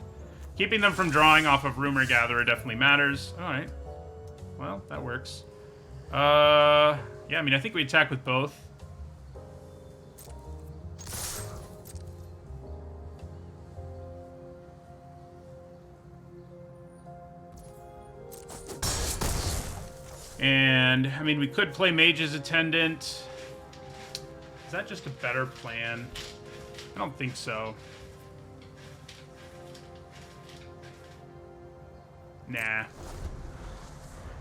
Keeping them from drawing off of Rumor Gatherer definitely matters. Alright. Well, that works. Yeah, I mean, I think we attack with both. And, I mean, we could play Mage's Attendant. Is that just a better plan? I don't think so. Nah.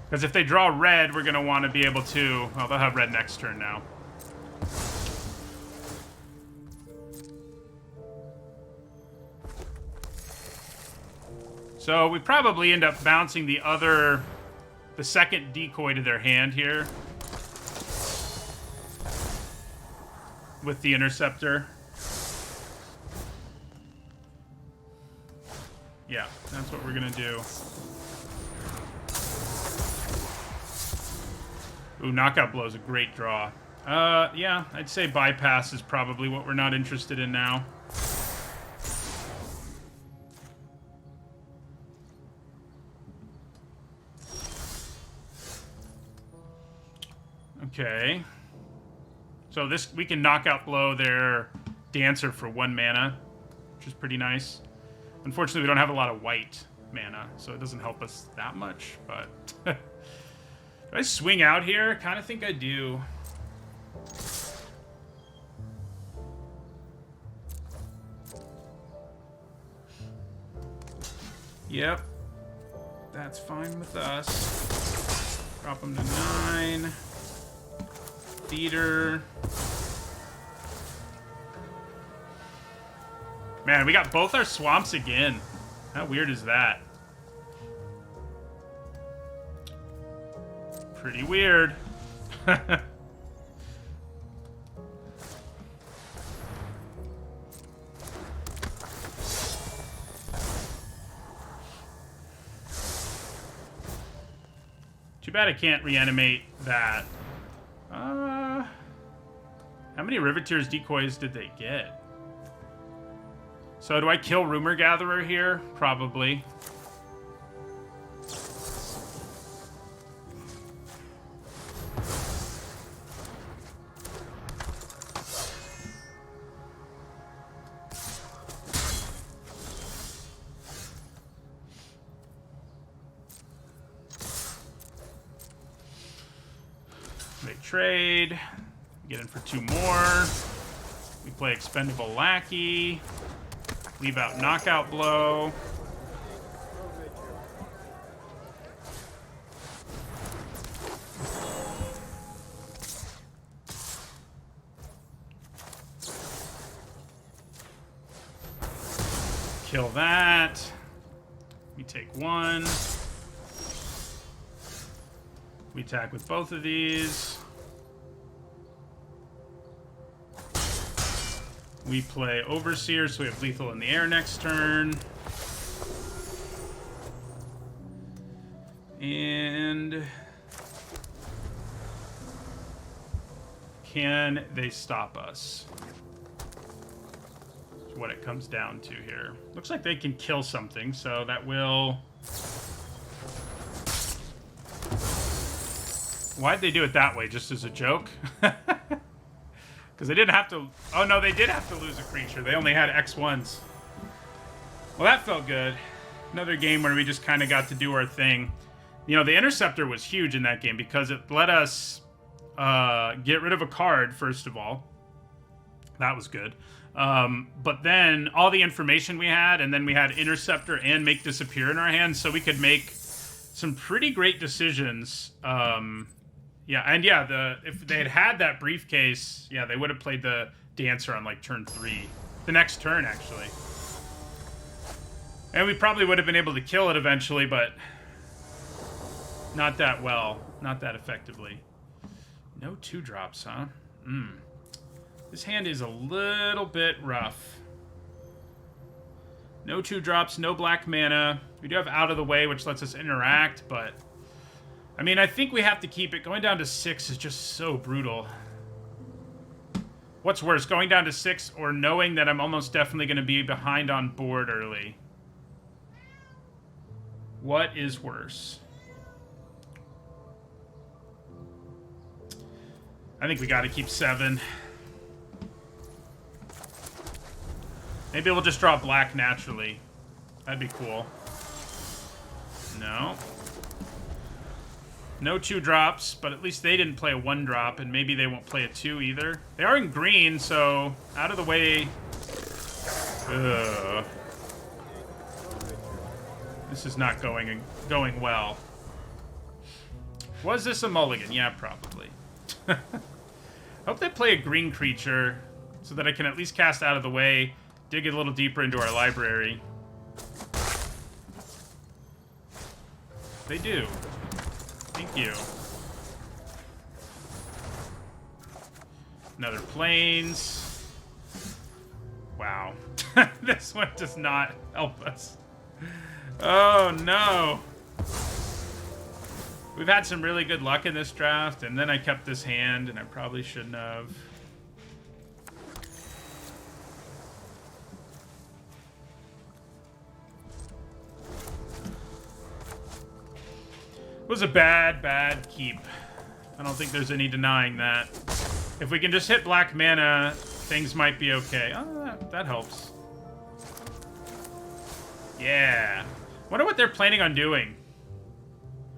Because if they draw red, we're going to want to be able to... Well, they'll have red next turn now. So we probably end up bouncing the second decoy to their hand here. With the Interceptor. Yeah, that's what we're gonna do. Ooh, knockout blow is a great draw. Yeah, I'd say bypass is probably what we're not interested in now. Okay. So this, we can knockout blow their Dancer for 1 mana, which is pretty nice. Unfortunately, we don't have a lot of white mana, so it doesn't help us that much, but... Do I swing out here? Kind of think I do. Yep. That's fine with us. Drop them to 9. Theater. Man, we got both our swamps again. How weird is that? Pretty weird. Too bad I can't reanimate that. How many Riveteer's decoys did they get? So do I kill Rumor Gatherer here? Probably. Make trade. Get in for 2 more. We play Expendable Lackey. Leave out Knockout Blow. Kill that. We take 1. We attack with both of these. We play Overseer, so we have lethal in the air next turn. And... can they stop us? That's what it comes down to here. Looks like they can kill something, so that will... Why'd they do it that way? Just as a joke? Because they didn't have to... Oh, no, they did have to lose a creature. They only had X1s. Well, that felt good. Another game where we just kind of got to do our thing. You know, the Interceptor was huge in that game because it let us get rid of a card, first of all. That was good. But then all the information we had, and then we had Interceptor and Make Disappear in our hands, so we could make some pretty great decisions. Yeah, and yeah, if they had had that briefcase, yeah, they would have played the Dancer on, like, turn 3. The next turn, actually. And we probably would have been able to kill it eventually, but not that well. Not that effectively. No 2-drops, huh? This hand is a little bit rough. No 2-drops, no black mana. We do have Out of the Way, which lets us interact, but... I mean, I think we have to keep it. Going down to 6 is just so brutal. What's worse, going down to 6 or knowing that I'm almost definitely going to be behind on board early? What is worse? I think we got to keep 7. Maybe we'll just draw black naturally. That'd be cool. No. No 2-drops, but at least they didn't play a 1-drop, and maybe they won't play a 2 either. They are in green, so Out of the Way. Ugh. This is not going well. Was this a mulligan? Yeah, probably. Hope they play a green creature so that I can at least cast Out of the Way, dig a little deeper into our library. They do. Thank you. Another Plains. Wow. This one does not help us. Oh, no. We've had some really good luck in this draft, and then I kept this hand, and I probably shouldn't have. It was a bad keep. I don't think there's any denying that. If we can just hit black mana, things might be okay. Oh, that helps. Yeah. Wonder what they're planning on doing.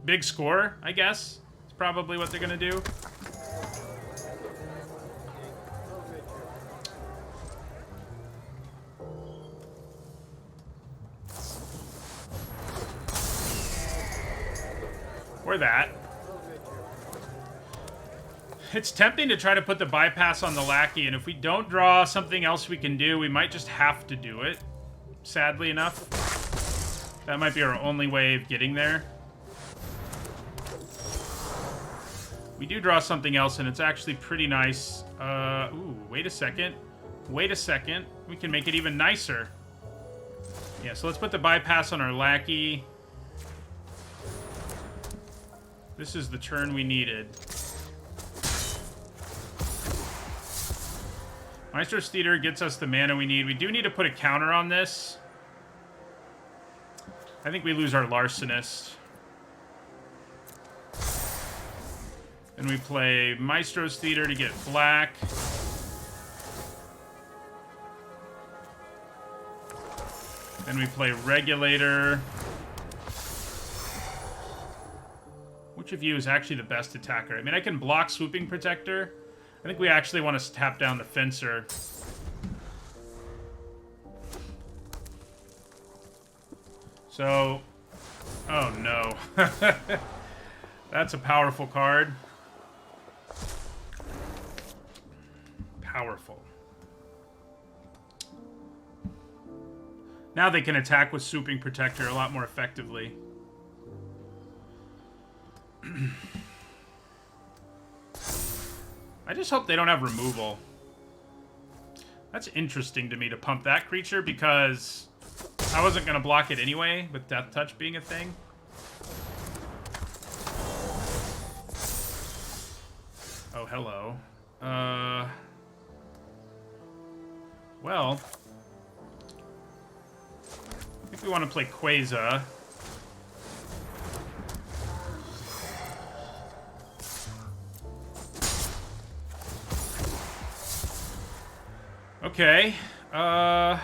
Big score, I guess. It's probably what they're gonna do. Or that. It's tempting to try to put the bypass on the lackey, and if we don't draw something else we can do, we might just have to do it. Sadly enough. That might be our only way of getting there. We do draw something else, and it's actually pretty nice. Ooh, wait a second. Wait a second. We can make it even nicer. Yeah, so let's put the bypass on our lackey. This is the turn we needed. Maestro's Theater gets us the mana we need. We do need to put a counter on this. I think we lose our Larcenist. And we play Maestro's Theater to get black. Then we play Regulator. Which of you is actually the best attacker? I mean, I can block Swooping Protector. I think we actually want to tap down the Fencer. So, oh no. That's a powerful card. Powerful. Now they can attack with Swooping Protector a lot more effectively. I just hope they don't have removal. That's interesting to me to pump that creature because I wasn't going to block it anyway, with Death Touch being a thing. Oh, hello. Well, I think we want to play Quasar. Okay. I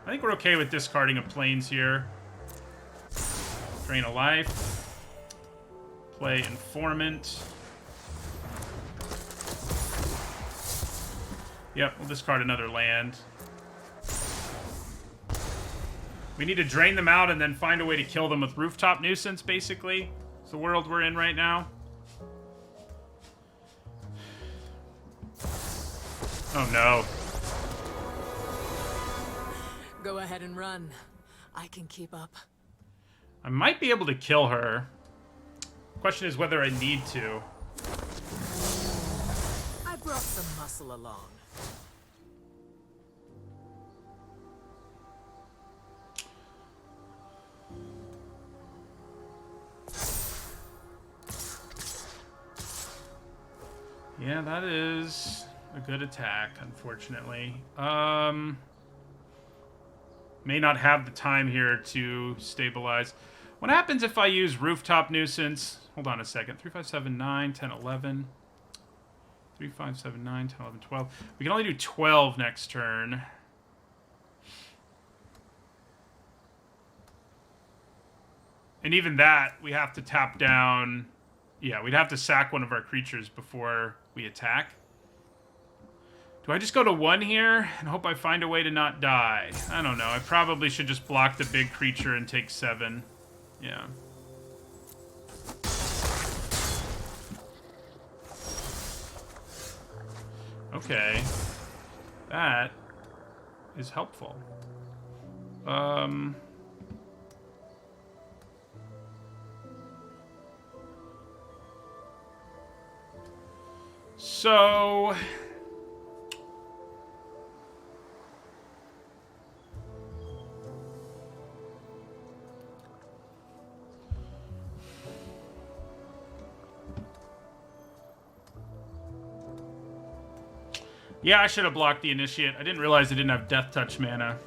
think we're okay with discarding a Plains here. Drain a life. Play Informant. Yep, we'll discard another land. We need to drain them out and then find a way to kill them with Rooftop Nuisance, basically. It's the world we're in right now. Oh, no. Go ahead and run. I can keep up. I might be able to kill her. Question is whether I need to. I brought some muscle along. Yeah, that is a good attack, unfortunately. May not have the time here to stabilize. What happens if I use Rooftop Nuisance? Hold on a second. 3, 5, 7, 9, 10, 11. 3, 5, 7, 9, 10, 11, 12. We can only do 12 next turn. And even that, we have to tap down... Yeah, we'd have to sack one of our creatures before we attack. Do I just go to 1 here and hope I find a way to not die? I don't know. I probably should just block the big creature and take 7. Yeah. Okay. That is helpful. So... Yeah, I should have blocked the Initiate. I didn't realize I didn't have Death Touch mana.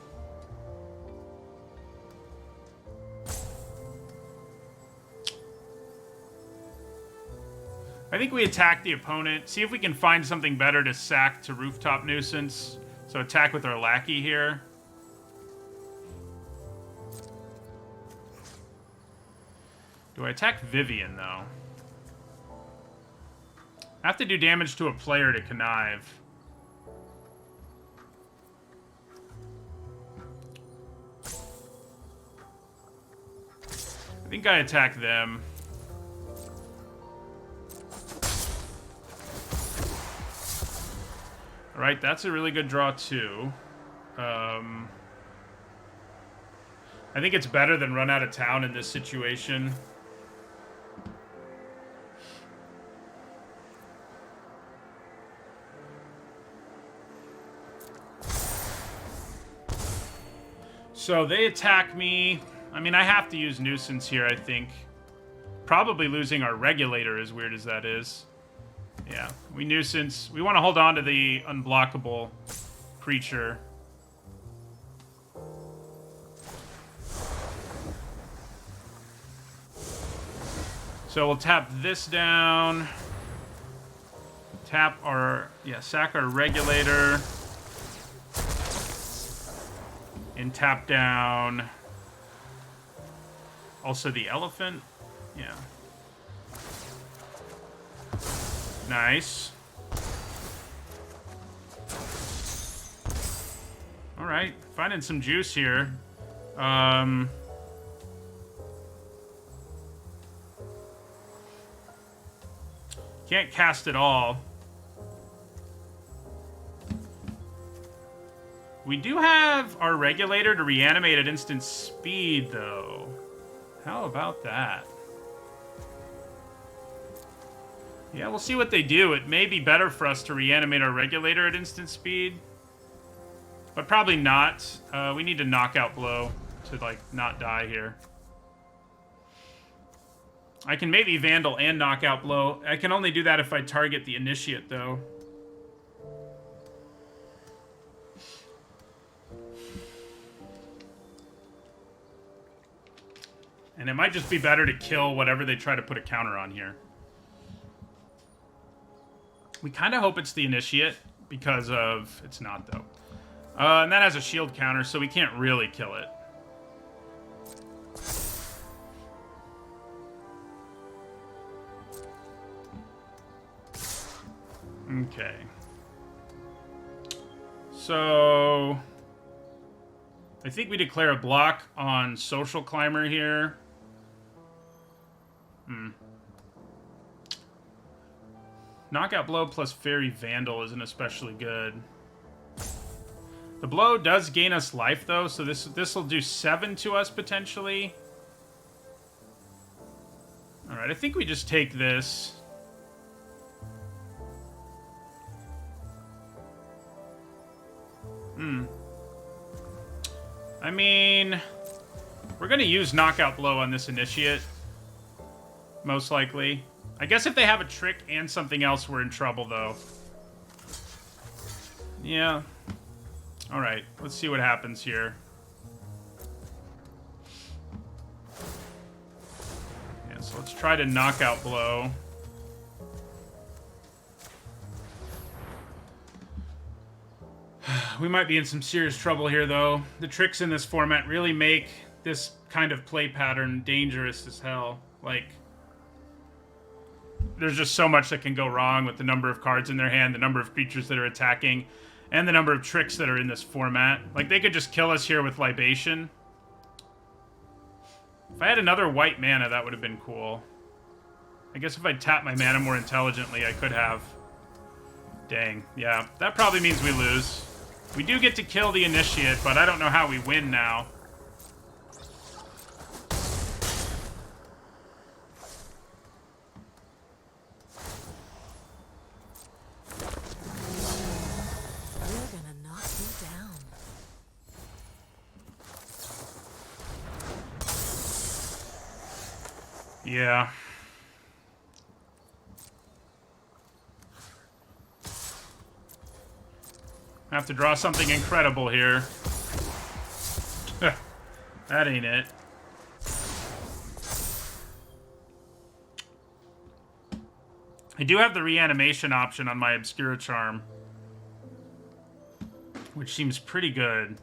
I think we attack the opponent. See if we can find something better to sack to Rooftop Nuisance. So attack with our Lackey here. Do I attack Vivian, though? I have to do damage to a player to connive. I think I attack them. Alright, that's a really good draw, too. I think it's better than run out of town in this situation. So they attack me. I mean, I have to use Nuisance here, I think. Probably losing our Regulator, as weird as that is. Yeah, we Nuisance. We want to hold on to the unblockable creature. So we'll tap this down. Tap our... Yeah, sack our Regulator. And tap down... Also the Elephant. Yeah. Nice. Alright, finding some juice here. Can't cast it all. We do have our Regulator to reanimate at instant speed, though. How about that? Yeah, we'll see what they do. It may be better for us to reanimate our Regulator at instant speed. But probably not. We need a knockout blow to, like, not die here. I can maybe Vandal and knockout blow. I can only do that if I target the Initiate, though. And it might just be better to kill whatever they try to put a counter on here. We kind of hope it's the Initiate because of... It's not, though. And that has a shield counter, so we can't really kill it. Okay. So... I think we declare a block on Social Climber here. Knockout Blow plus Fairy Vandal isn't especially good. The blow does gain us life, though, so this will do 7 to us, potentially. Alright, I think we just take this. I mean, we're going to use Knockout Blow on this Initiate. Most likely. I guess if they have a trick and something else, we're in trouble, though. Yeah. Alright, let's see what happens here. Yeah, so let's try to Knockout Blow. We might be in some serious trouble here, though. The tricks in this format really make this kind of play pattern dangerous as hell. Like, there's just so much that can go wrong with the number of cards in their hand, the number of creatures that are attacking, and the number of tricks that are in this format. Like, they could just kill us here with Libation. If I had another white mana, that would have been cool. I guess if I tapped my mana more intelligently, I could have. Dang. Yeah, that probably means we lose. We do get to kill the Initiate, but I don't know how we win now. We're gonna knock you down. Yeah. I have to draw something incredible here. That ain't it. I do have the reanimation option on my Obscura Charm, which seems pretty good.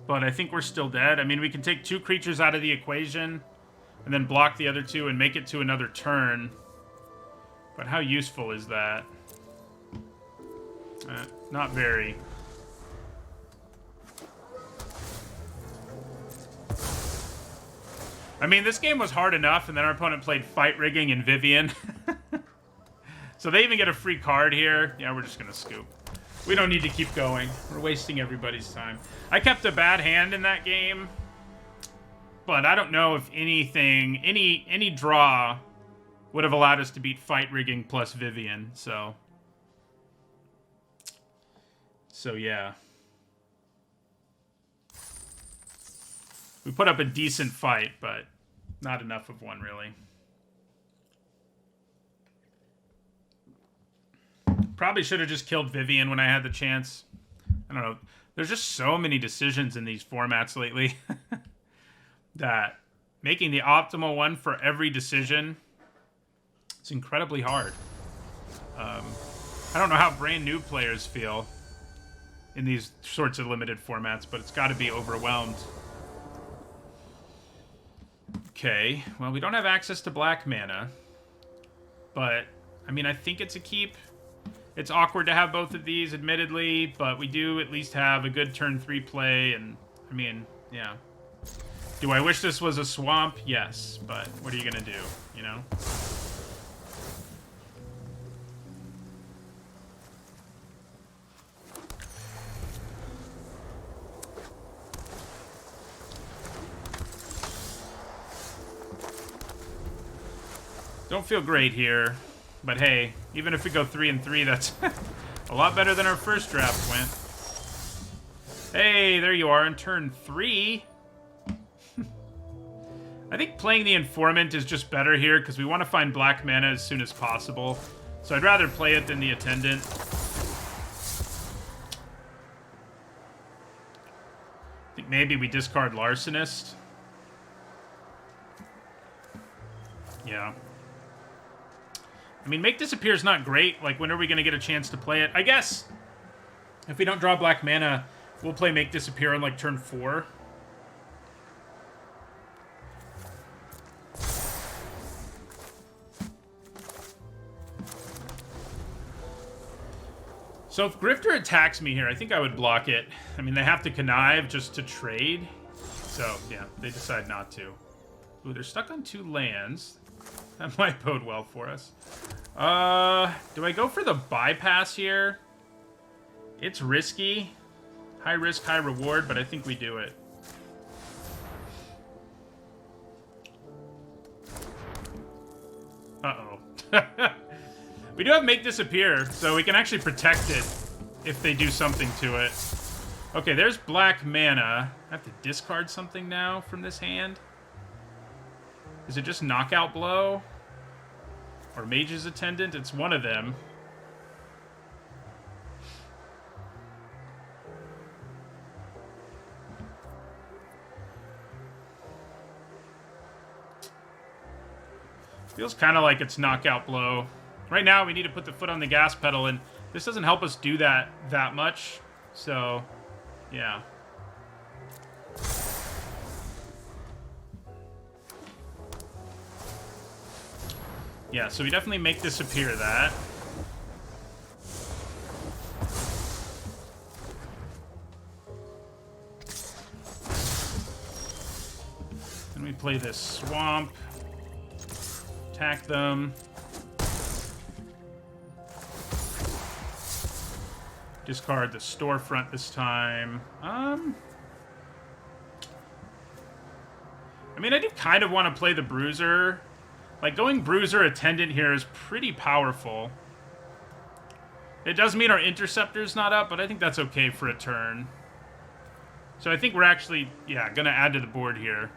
But I think we're still dead. I mean, we can take 2 creatures out of the equation and then block the other 2 and make it to another turn. But how useful is that? Not very. I mean, this game was hard enough, and then our opponent played Fight Rigging and Vivian. So they even get a free card here. Yeah, we're just going to scoop. We don't need to keep going. We're wasting everybody's time. I kept a bad hand in that game, but I don't know if anything, any draw would have allowed us to beat Fight Rigging plus Vivian, so yeah. We put up a decent fight, but not enough of one, really. Probably should have just killed Vivian when I had the chance. I don't know. There's just so many decisions in these formats lately that making the optimal one for every decision is incredibly hard. I don't know how brand new players feel in these sorts of limited formats, but it's got to be overwhelmed. Okay, well, we don't have access to black mana, but, I mean, I think it's a keep. It's awkward to have both of these, admittedly, but we do at least have a good turn 3 play, and, I mean, yeah. Do I wish this was a swamp? Yes, but what are you gonna do, you know? Don't feel great here, but hey, even if we go 3-3, that's a lot better than our first draft went. Hey, there you are in turn 3. I think playing the Informant is just better here because we want to find black mana as soon as possible. So I'd rather play it than the Attendant. I think maybe we discard Larcenist. Yeah. I mean, Make Disappear is not great. Like, when are we going to get a chance to play it? I guess if we don't draw black mana, we'll play Make Disappear on, like, turn 4. So if Grifter attacks me here, I think I would block it. I mean, they have to connive just to trade. So, yeah, they decide not to. Ooh, they're stuck on 2 lands. That might bode well for us. Do I go for the bypass here? It's risky. High risk, high reward, but I think we do it. Uh-oh. We do have Make Disappear, so we can actually protect it if they do something to it. Okay, there's black mana. I have to discard something now from this hand. Is it just Knockout Blow? Or Mage's Attendant? It's one of them. Feels kind of like it's Knockout Blow. Right now, we need to put the foot on the gas pedal, and this doesn't help us do that much. So, yeah. Yeah, so we definitely Make Disappear that. Then we play this Swamp. Attack them. Discard the Storefront this time. I mean, I do kind of want to play the Bruiser. Like, going Bruiser Attendant here is pretty powerful. It does mean our Interceptor's not up, but I think that's okay for a turn. So I think we're actually, yeah, gonna add to the board here.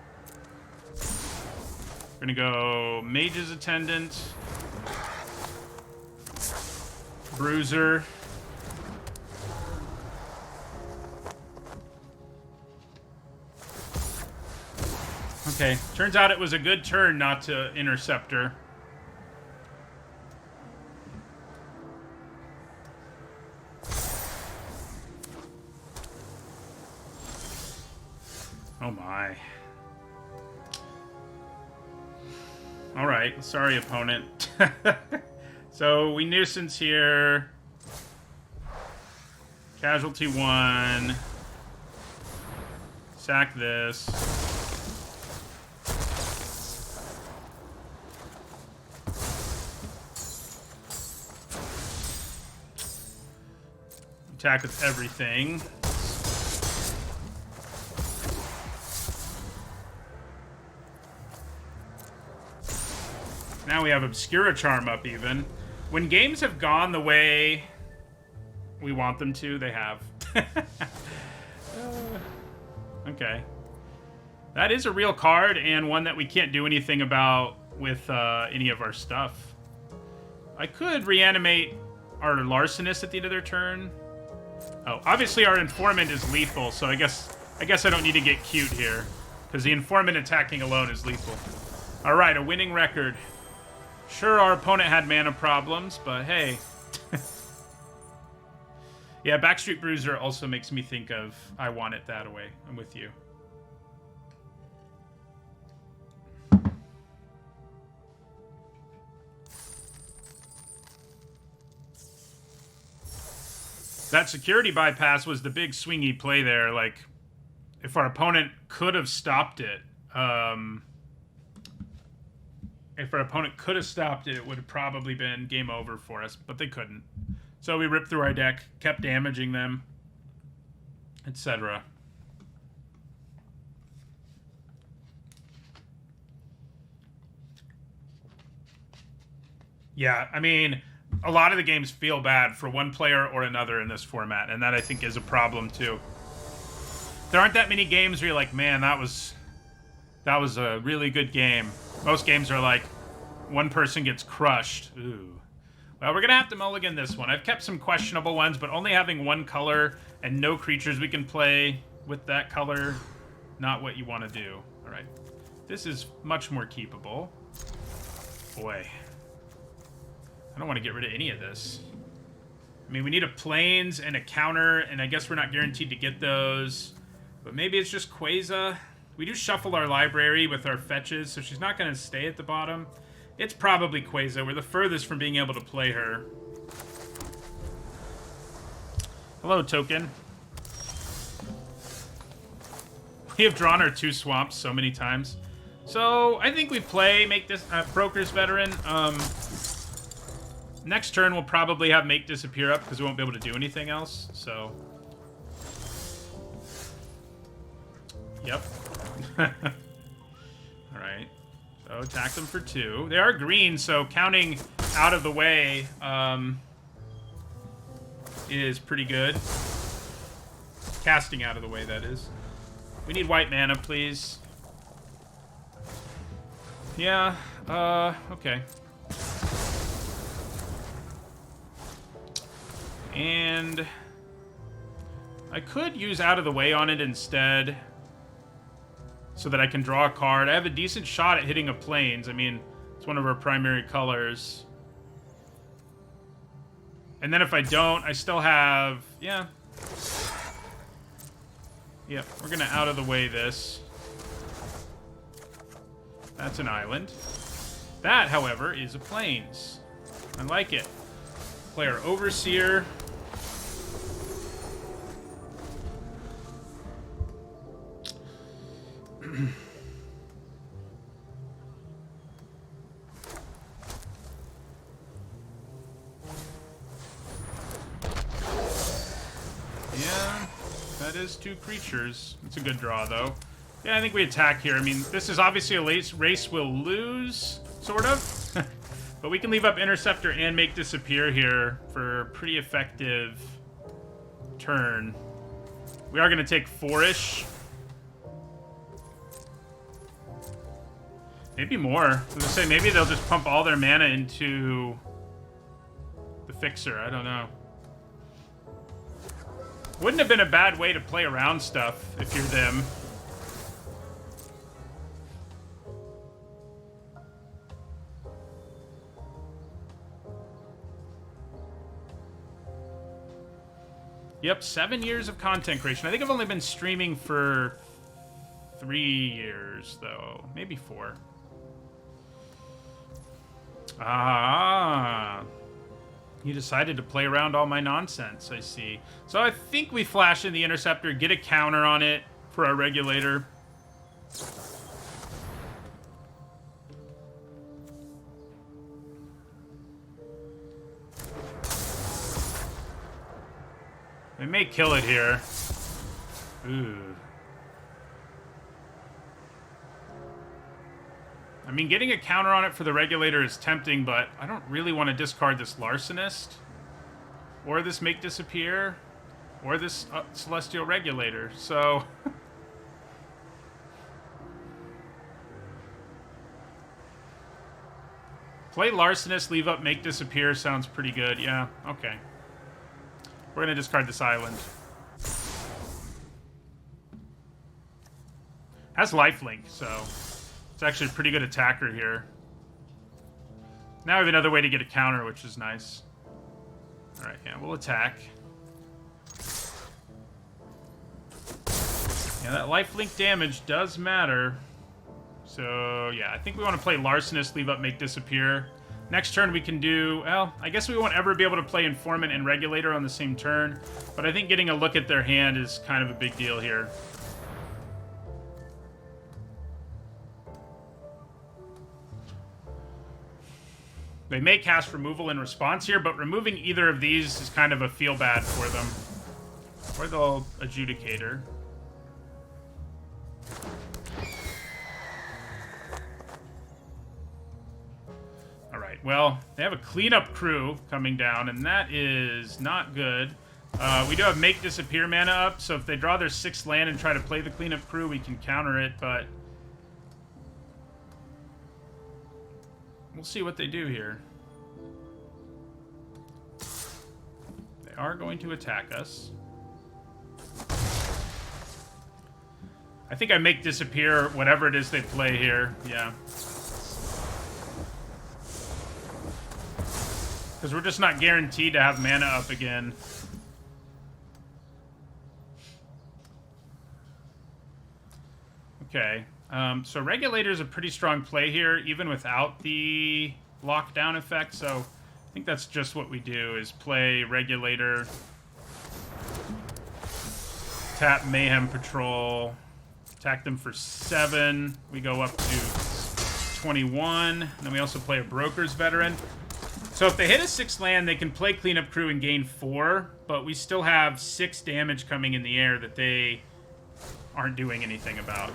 We're gonna go Mage's Attendant. Bruiser. Okay, turns out it was a good turn not to Interceptor. Oh my. Alright, sorry opponent. So we nuisance here. Casualty 1. Sack this. Attack with everything. Now we have Obscura Charm up even. When games have gone the way we want them to, they have. Okay. That is a real card, and one that we can't do anything about with any of our stuff. I could reanimate our Larcenist at the end of their turn. Oh, obviously our Informant is lethal, so I guess I don't need to get cute here, because the Informant attacking alone is lethal. Alright, a winning record. Sure, our opponent had mana problems, but hey. Yeah, Backstreet Bruiser also makes me think of I Want It That Way. I'm with you. That security bypass was the big swingy play there. Like, if our opponent could have stopped it, it would have probably been game over for us, but they couldn't. So we ripped through our deck, kept damaging them, etc. Yeah, I mean, a lot of the games feel bad for one player or another in this format, and that I think is a problem too. There aren't that many games where you're like, man, that was a really good game. Most games are like, one person gets crushed. Ooh. Well, we're going to have to mulligan this one. I've kept some questionable ones, but only having one color and no creatures we can play with that color, not what you want to do. All right. This is much more keepable. Boy. I don't want to get rid of any of this. I mean, we need a Plains and a counter, and I guess we're not guaranteed to get those. But maybe it's just Quasar. We do shuffle our library with our fetches, so she's not going to stay at the bottom. It's probably Quasar. We're the furthest from being able to play her. Hello, Token. We have drawn our 2 swamps so many times. So, I think we play Make this Broker's Veteran. Next turn, we'll probably have Make Disappear up because we won't be able to do anything else. So, yep. Alright. So, attack them for 2. They are green, so counting out of the way is pretty good. Casting out of the way, that is. We need white mana, please. Yeah, okay. And I could use out of the way on it instead, so that I can draw a card. I have a decent shot at hitting a Plains. I mean, it's one of our primary colors. And then if I don't, I still have... Yeah. Yep, we're going to out of the way this. That's an island. That, however, is a Plains. I like it. Play our Overseer. Yeah, that is 2 creatures. It's a good draw, though. Yeah, I think we attack here. I mean, this is obviously a race we'll lose, sort of. But we can leave up Interceptor and Make Disappear here for a pretty effective turn. We are going to take 4-ish. Maybe more. I was going to say, maybe they'll just pump all their mana into the Fixer. I don't know. Wouldn't have been a bad way to play around stuff if you're them. Yep, 7 years of content creation. I think I've only been streaming for 3 years, though. Maybe 4. Ah. You decided to play around all my nonsense, I see. So I think we flash in the Interceptor, get a counter on it for our Regulator. We may kill it here. Ooh. I mean, getting a counter on it for the Regulator is tempting, but I don't really want to discard this Larcenist. Or this Make Disappear. Or this Celestial Regulator, so... Play Larcenist, leave up Make Disappear sounds pretty good. Yeah, okay. We're going to discard this island. Has lifelink, so it's actually a pretty good attacker here. Now we have another way to get a counter, which is nice. Alright, yeah, we'll attack. Yeah, that lifelink damage does matter. So, yeah, I think we want to play Larcenist, leave up Make Disappear. Next turn we can do, well, I guess we won't ever be able to play Informant and Regulator on the same turn, but I think getting a look at their hand is kind of a big deal here. They may cast removal in response here, but removing either of these is kind of a feel bad for them. Or they'll Adjudicator. Alright, well, they have a cleanup crew coming down, and that is not good. We do have Make Disappear mana up, so if they draw their 6th land and try to play the cleanup crew, we can counter it, but... we'll see what they do here. They are going to attack us. I think I Make Disappear whatever it is they play here. Yeah. Because we're just not guaranteed to have mana up again. Okay. So Regulator is a pretty strong play here, even without the lockdown effect. So I think that's just what we do, is play Regulator, tap Mayhem Patrol, attack them for 7. We go up to 21. And then we also play a Broker's Veteran. So if they hit a 6th land, they can play Cleanup Crew and gain 4, but we still have 6 damage coming in the air that they aren't doing anything about.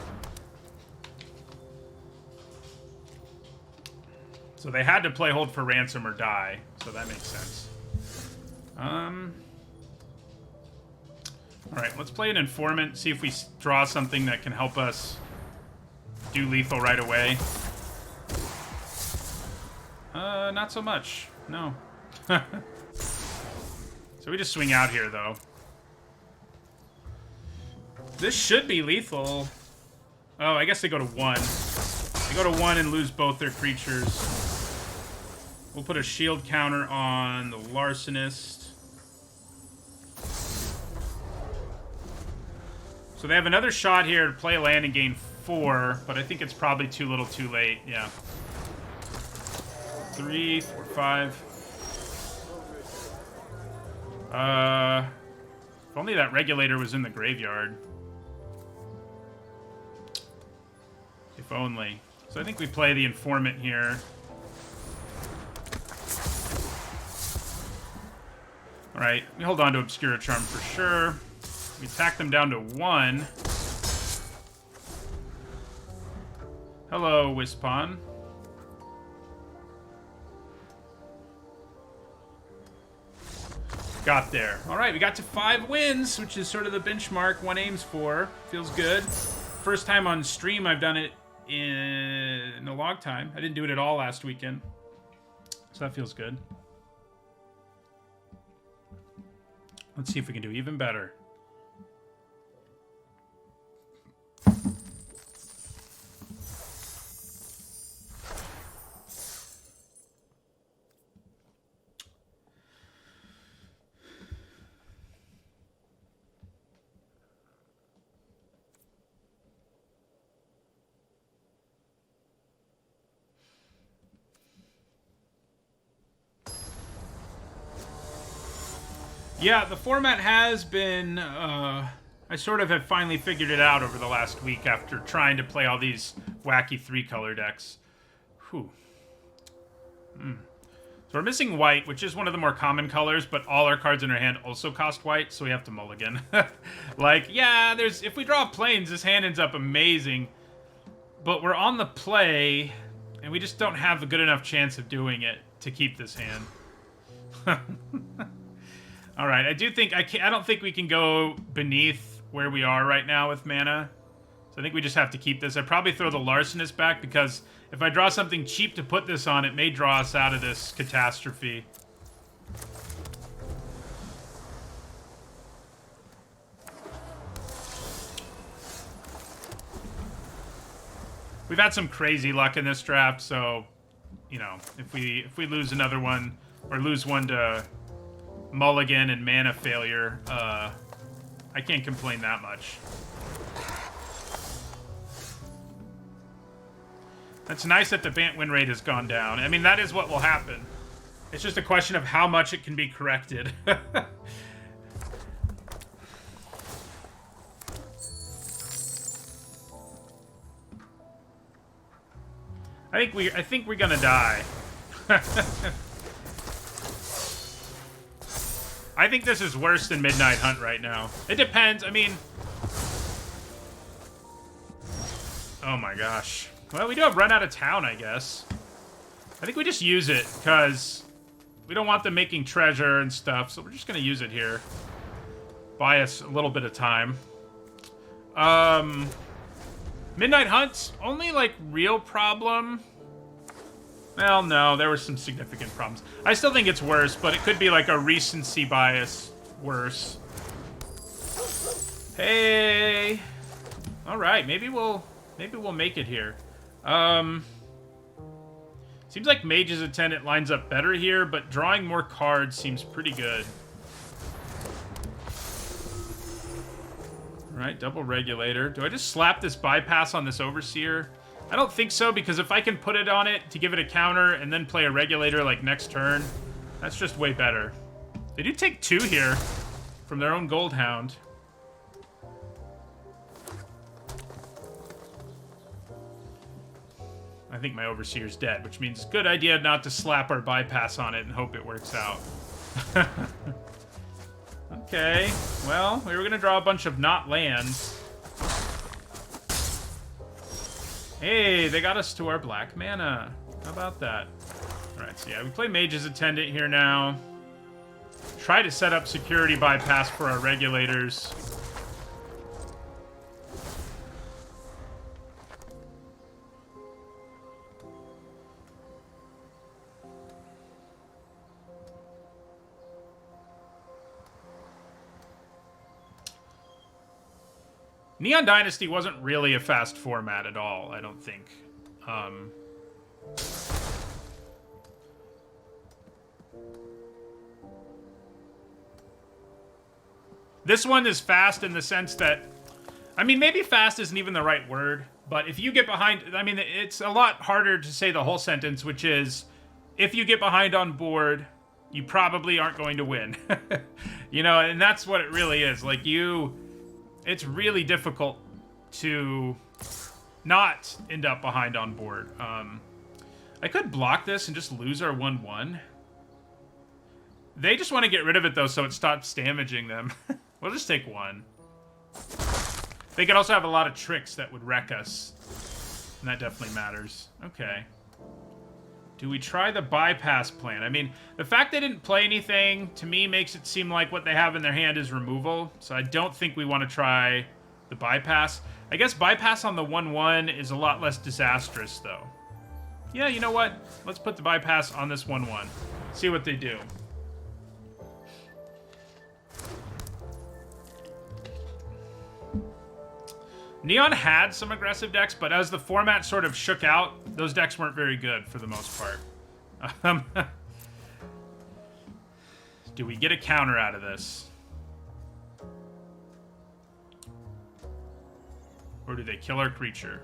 So they had to play Hold for Ransom or die, so that makes sense. Alright, let's play an Informant, see if we draw something that can help us do lethal right away. Not so much. No. So we just swing out here, though. This should be lethal. Oh, I guess they go to 1. They go to 1 and lose both their creatures. We'll put a shield counter on the Larcenist. So they have another shot here to play a land and gain 4, but I think it's probably too little too late. Yeah. 3, 4, 5. If only that Regulator was in the graveyard. If only. So I think we play the Informant here. Alright, we hold on to Obscura Charm for sure. We attack them down to 1. Hello, Wispon. Got there. Alright, we got to 5 wins, which is sort of the benchmark one aims for. Feels good. First time on stream I've done it in a long time. I didn't do it at all last weekend. So that feels good. Let's see if we can do even better. Yeah, the format has been... I sort of have finally figured it out over the last week after trying to play all these wacky 3-color decks. Whew. So we're missing white, which is one of the more common colors, but all our cards in our hand also cost white, so we have to mulligan. Like, yeah, if we draw planes, this hand ends up amazing. But we're on the play, and we just don't have a good enough chance of doing it to keep this hand. All right, I don't think we can go beneath where we are right now with mana. So I think we just have to keep this. I'd probably throw the Larcenist back, because if I draw something cheap to put this on, it may draw us out of this catastrophe. We've had some crazy luck in this draft, so, you know, if we lose another one, or lose one to mulligan and mana failure, I can't complain that much. That's nice that the Bant win rate has gone down. I mean, that is what will happen. It's just a question of how much it can be corrected. I think we're gonna die. I think this is worse than Midnight Hunt right now. It depends. I mean... Oh my gosh. Well, we do have Run Out of Town, I guess. I think we just use it, because we don't want them making treasure and stuff, so we're just going to use it here. Buy us a little bit of time. Midnight Hunt's only, like, real problem... Well, no, there were some significant problems. I still think it's worse, but it could be like a recency bias worse. Hey! Alright, maybe we'll make it here. Seems like Mage's Attendant lines up better here, but drawing more cards seems pretty good. Alright, double Regulator. Do I just slap this bypass on this Overseer? I don't think so, because if I can put it on it to give it a counter and then play a Regulator like next turn, that's just way better. They do take 2 here from their own Goldhound. I think my Overseer's dead, which means good idea not to slap our bypass on it and hope it works out. Okay, well, we were going to draw a bunch of not lands. Hey, they got us to our black mana. How about that? Alright, so yeah, we play Mage's Attendant here now. Try to set up security bypass for our Regulators. Neon Dynasty wasn't really a fast format at all, I don't think. This one is fast in the sense that... I mean, maybe fast isn't even the right word, but if you get behind... I mean, it's a lot harder to say the whole sentence, which is, if you get behind on board, you probably aren't going to win. You know, and that's what it really is. Like, it's really difficult to not end up behind on board. I could block this and just lose our 1/1. They just want to get rid of it, though, so it stops damaging them. We'll just take 1. They could also have a lot of tricks that would wreck us. And that definitely matters. Okay. Do we try the bypass plan? I mean, the fact they didn't play anything, to me, makes it seem like what they have in their hand is removal. So I don't think we want to try the bypass. I guess bypass on the 1/1 is a lot less disastrous, though. Yeah, you know what? Let's put the bypass on this 1/1. See what they do. Neon had some aggressive decks, but as the format sort of shook out, those decks weren't very good for the most part. Do we get a counter out of this? Or do they kill our creature?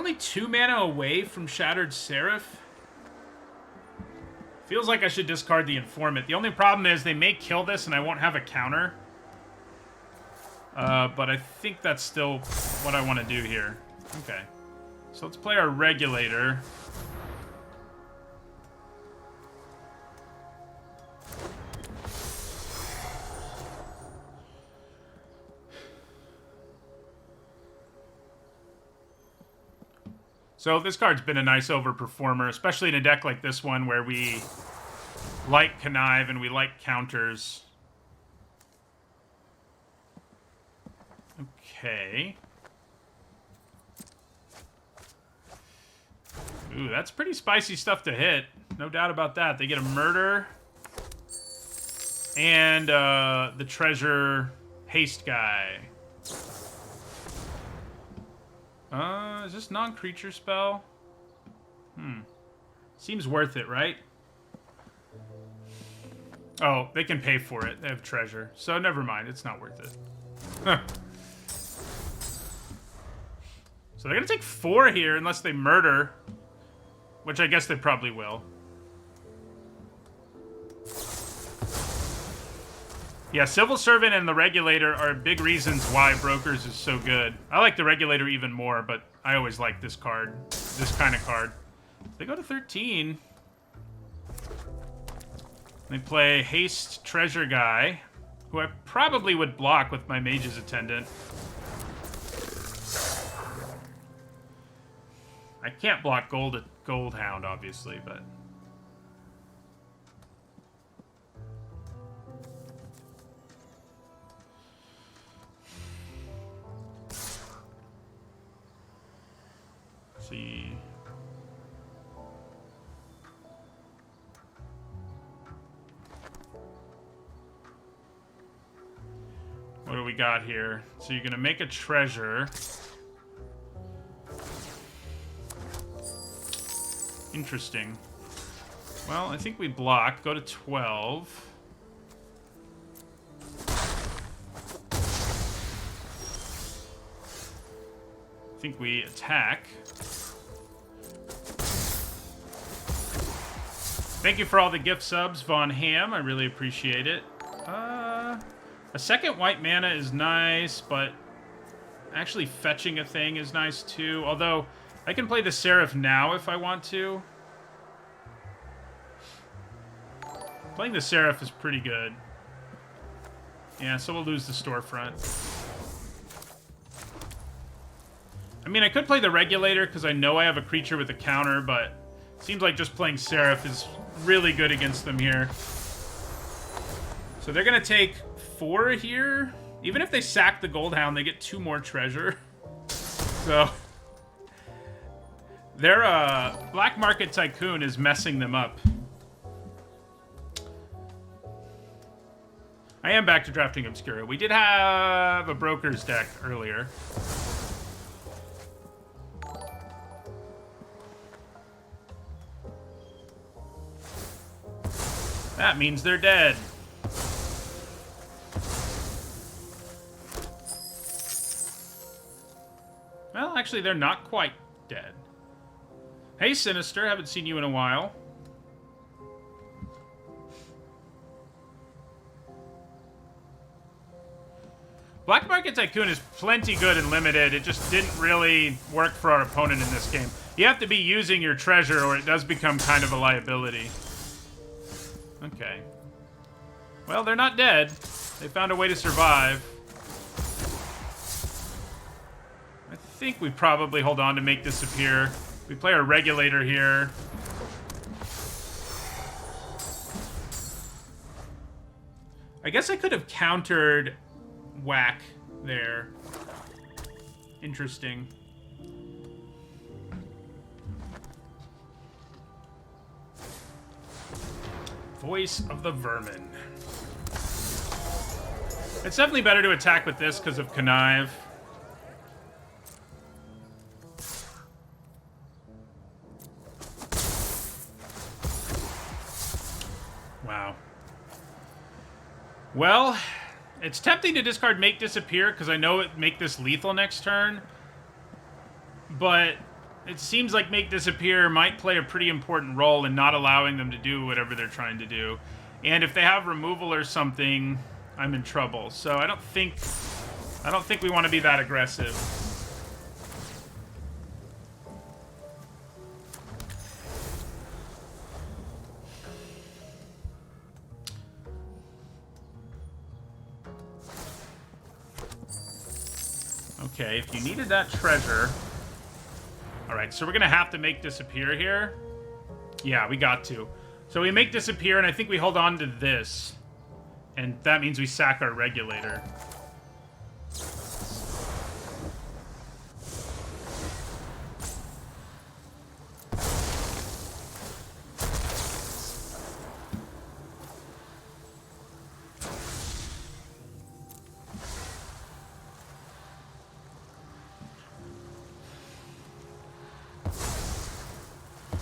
only 2 mana away from Shattered Seraph. Feels like I should discard the Informant. The only problem is they may kill this and I won't have a counter. But I think that's still what I want to do here. Okay. So let's play our Regulator. So this card's been a nice overperformer, especially in a deck like this one where we like Connive and we like counters. Okay. Ooh, that's pretty spicy stuff to hit. No doubt about that. They get a Murder and the Treasure Haste guy. Is this non-creature spell? Seems worth it, right? Oh, they can pay for it. They have treasure. So never mind. It's not worth it. So they're going to take 4 here unless they murder. Which I guess they probably will. Yeah, Civil Servant and the Regulator are big reasons why Brokers is so good. I like the Regulator even more, but I always like this card. This kind of card. They go to 13. They play Haste Treasure Guy, who I probably would block with my Mage's Attendant. I can't block Gold Hound, obviously, but... see. What do we got here? So you're gonna make a treasure. Interesting. Well, I think we block. Go to 12. I think we attack. Thank you for all the gift subs, Von Ham. I really appreciate it. A second white mana is nice, but actually fetching a thing is nice too. Although, I can play the Seraph now if I want to. Playing the Seraph is pretty good. Yeah, so we'll lose the storefront. I mean, I could play the Regulator because I know I have a creature with a counter, but it seems like just playing Seraph is really good against them here. So they're going to take 4 here. Even if they sack the Gold Hound, they get 2 more treasure. So their Black Market Tycoon is messing them up. I am back to drafting Obscura. We did have a Broker's deck earlier. That means they're dead. Well, actually, they're not quite dead. Hey, Sinister. Haven't seen you in a while. Black Market Tycoon is plenty good and limited. It just didn't really work for our opponent in this game. You have to be using your treasure or it does become kind of a liability. Okay. Well, they're not dead. They found a way to survive. I think we probably hold on to make disappear. We play our Regulator here. I guess I could have countered Whack there. Interesting. Voice of the Vermin. It's definitely better to attack with this because of Connive. Wow. Well, it's tempting to discard Make Disappear because I know it make this lethal next turn. But it seems like Make Disappear might play a pretty important role in not allowing them to do whatever they're trying to do. And if they have removal or something, I'm in trouble. So I don't think we want to be that aggressive. Okay, if you needed that treasure... Alright, so we're going to have to Make Disappear here. Yeah, we got to. So we Make Disappear, and I think we hold on to this. And that means we sack our Regulator.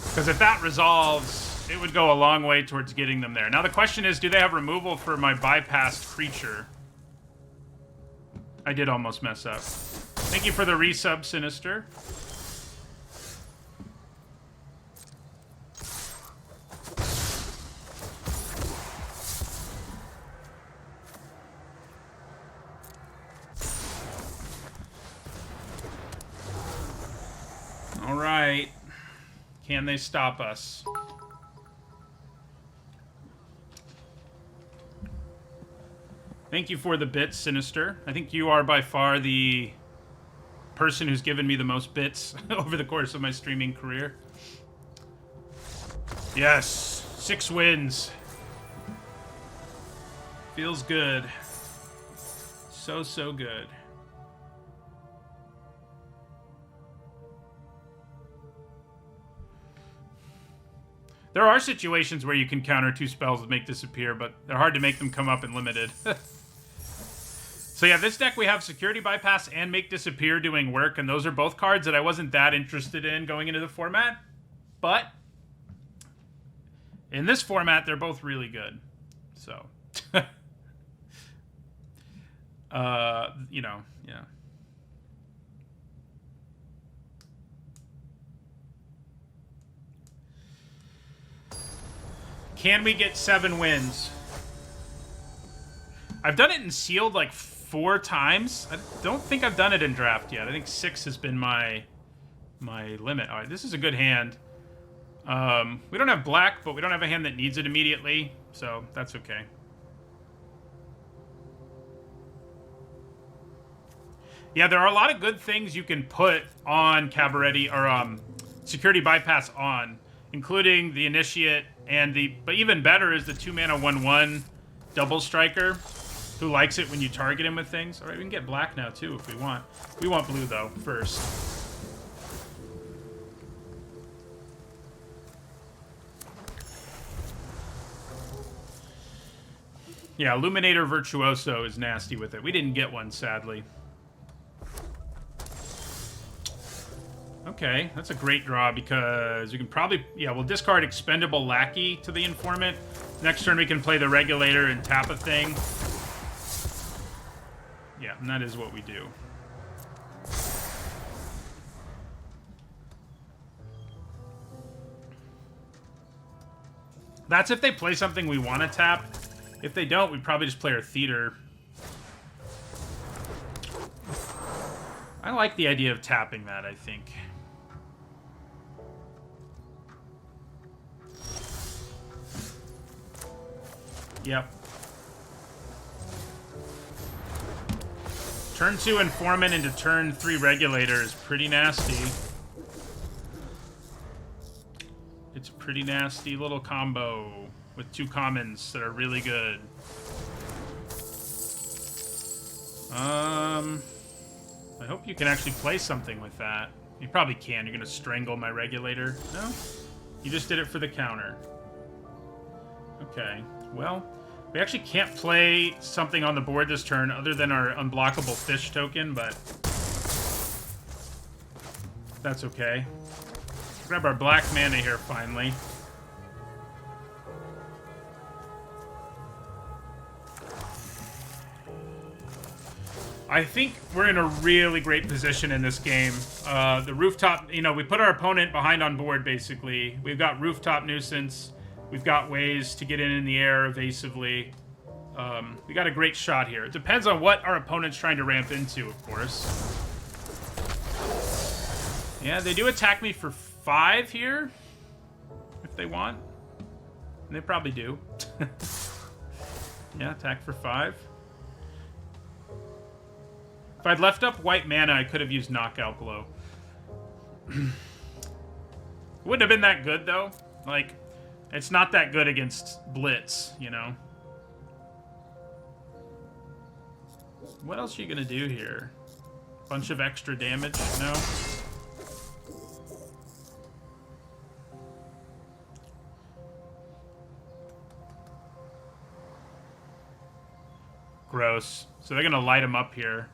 Because if that resolves, it would go a long way towards getting them there. Now the question is, do they have removal for my bypassed creature? I did almost mess up. Thank you for the resub, Sinister. All right. Can they stop us? Thank you for the bits, Sinister. I think you are by far the person who's given me the most bits over the course of my streaming career. Yes, 6 wins. Feels good. So good. There are situations where you can counter 2 spells with Make Disappear, but they're hard to make them come up in limited. So yeah, this deck we have Security Bypass and Make Disappear doing work, and those are both cards that I wasn't that interested in going into the format. But in this format, they're both really good. So, you know, yeah. Can we get 7 wins? I've done it in sealed like 4 times. I don't think I've done it in draft yet. I think 6 has been my limit. All right, this is a good hand. We don't have black, but we don't have a hand that needs it immediately, so that's okay. Yeah, there are a lot of good things you can put on Cabaretti or Security Bypass on, including the Initiate and the... But even better is the 2-mana 1/1 Double Striker, who likes it when you target him with things. All right, we can get black now, too, if we want. We want blue, though, first. Yeah, Illuminator Virtuoso is nasty with it. We didn't get one, sadly. Okay, that's a great draw because you can probably... Yeah, we'll discard Expendable Lackey to the Informant. Next turn we can play the Regulator and tap a thing. Yeah, and that is what we do. That's if they play something we want to tap. If they don't, we probably just play our Theater. I like the idea of tapping that, I think. Yep. Turn 2 Informant into turn 3 Regulator is pretty nasty. It's a pretty nasty little combo with 2 commons that are really good. I hope you can actually play something with that. You probably can. You're going to strangle my Regulator. No? You just did it for the counter. Okay. Well, we actually can't play something on the board this turn other than our unblockable fish token, but that's okay. Grab our black mana here, finally. I think we're in a really great position in this game. The rooftop, you know, we put our opponent behind on board, basically. We've got rooftop nuisance. We've got ways to get in the air evasively. We got a great shot here. It depends on what our opponent's trying to ramp into, of course. Yeah, they do attack me for 5 here, if they want. And they probably do. Yeah, attack for 5. If I'd left up white mana, I could have used Knockout Blow. Wouldn't have been that good, though. Like, it's not that good against Blitz, you know? What else are you gonna do here? Bunch of extra damage? No? Gross. So they're gonna light him up here.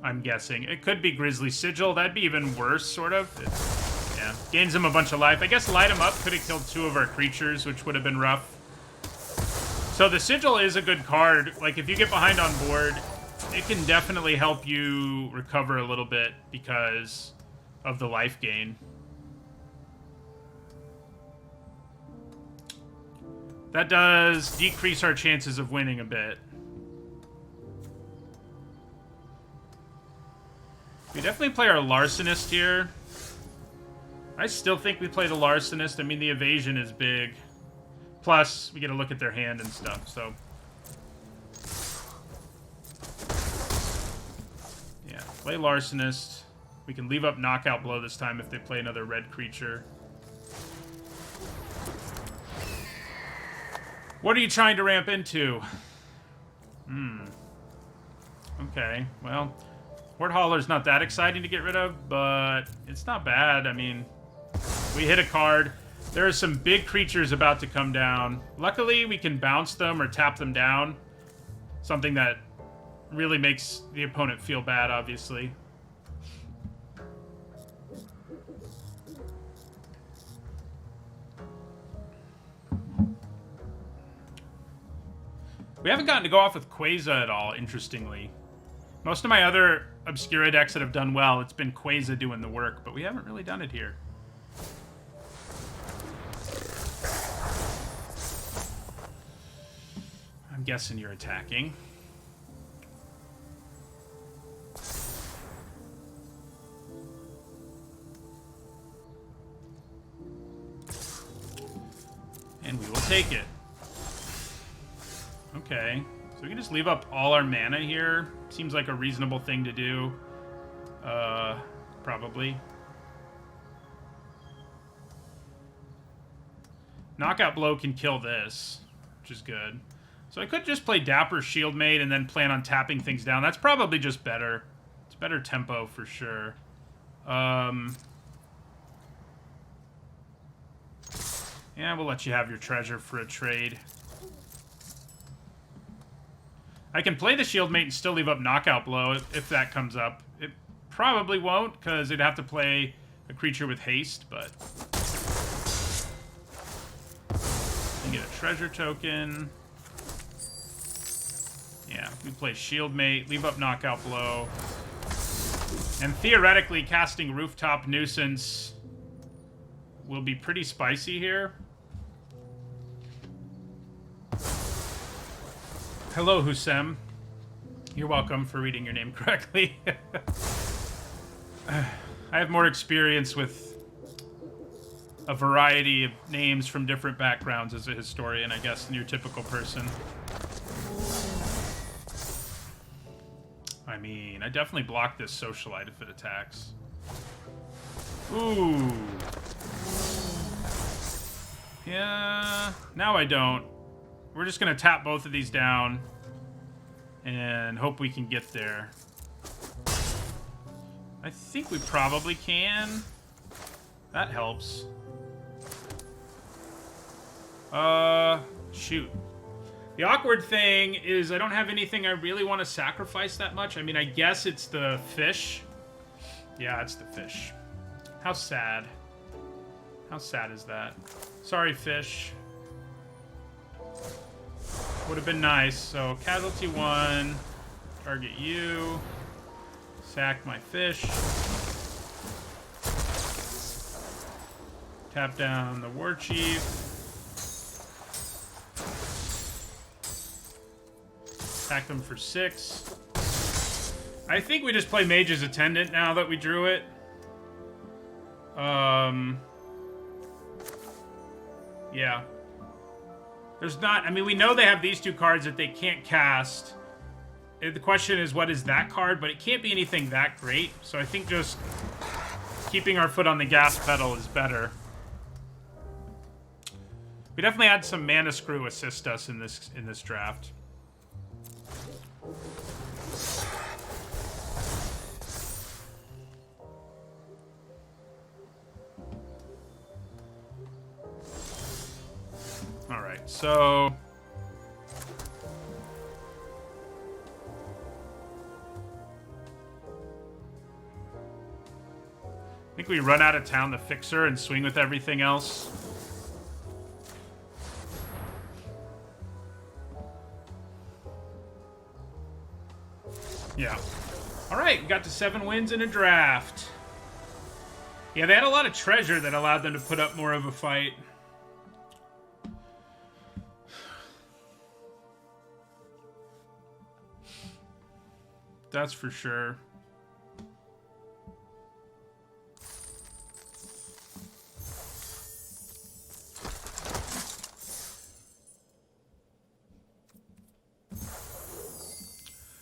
I'm guessing. It could be Grizzly Sigil. That'd be even worse, sort of. Yeah. Gains him a bunch of life. I guess light him up could have killed 2 of our creatures, which would have been rough. So the Sigil is a good card. Like, if you get behind on board, it can definitely help you recover a little bit because of the life gain. That does decrease our chances of winning a bit. We definitely play our Larcenist here. I still think we play the Larcenist. I mean, the evasion is big. Plus, we get a look at their hand and stuff, so... Yeah, play Larcenist. We can leave up Knockout Blow this time if they play another red creature. What are you trying to ramp into? Okay, well... Horde Hauler's not that exciting to get rid of, but it's not bad. I mean, we hit a card. There are some big creatures about to come down. Luckily, we can bounce them or tap them down. Something that really makes the opponent feel bad, obviously. We haven't gotten to go off with Quasar at all, interestingly. Most of my other Obscura decks that have done well, it's been Quasar doing the work, but we haven't really done it here. I'm guessing you're attacking. And we will take it. Okay. So we can just leave up all our mana here. Seems like a reasonable thing to do. Probably. Knockout Blow can kill this, which is good. So I could just play Dapper Shieldmate and then plan on tapping things down. That's probably just better. It's better tempo for sure. Yeah, we'll let you have your treasure for a trade. I can play the Shieldmate and still leave up Knockout Blow if that comes up. It probably won't, because it'd have to play a creature with haste, but... You get a treasure token. Yeah, we play Shieldmate, leave up Knockout Blow. And theoretically, casting Rooftop Nuisance will be pretty spicy here. Hello, Husem. You're welcome for reading your name correctly. I have more experience with a variety of names from different backgrounds as a historian, I guess, than your typical person. I mean, I definitely block this Socialite if it attacks. Ooh. Yeah, now I don't. We're just going to tap both of these down and hope we can get there. I think we probably can. That helps. Shoot. The awkward thing is I don't have anything I really want to sacrifice that much. I mean, I guess it's the fish. Yeah, it's the fish. How sad. How sad is that? Sorry, fish. Would have been nice. So, casualty 1. Target you. Sack my fish. Tap down the War Chief. Attack them for 6. I think we just play Mage's Attendant now that we drew it. Yeah. There's not... I mean, we know they have these 2 cards that they can't cast. The question is, what is that card? But it can't be anything that great. So I think just keeping our foot on the gas pedal is better. We definitely had some Mana Screw assist us in this draft. All right, so I think we run out of town the Fixer and swing with everything else. Yeah. All right, we got to 7 wins in a draft. Yeah, they had a lot of treasure that allowed them to put up more of a fight. That's for sure.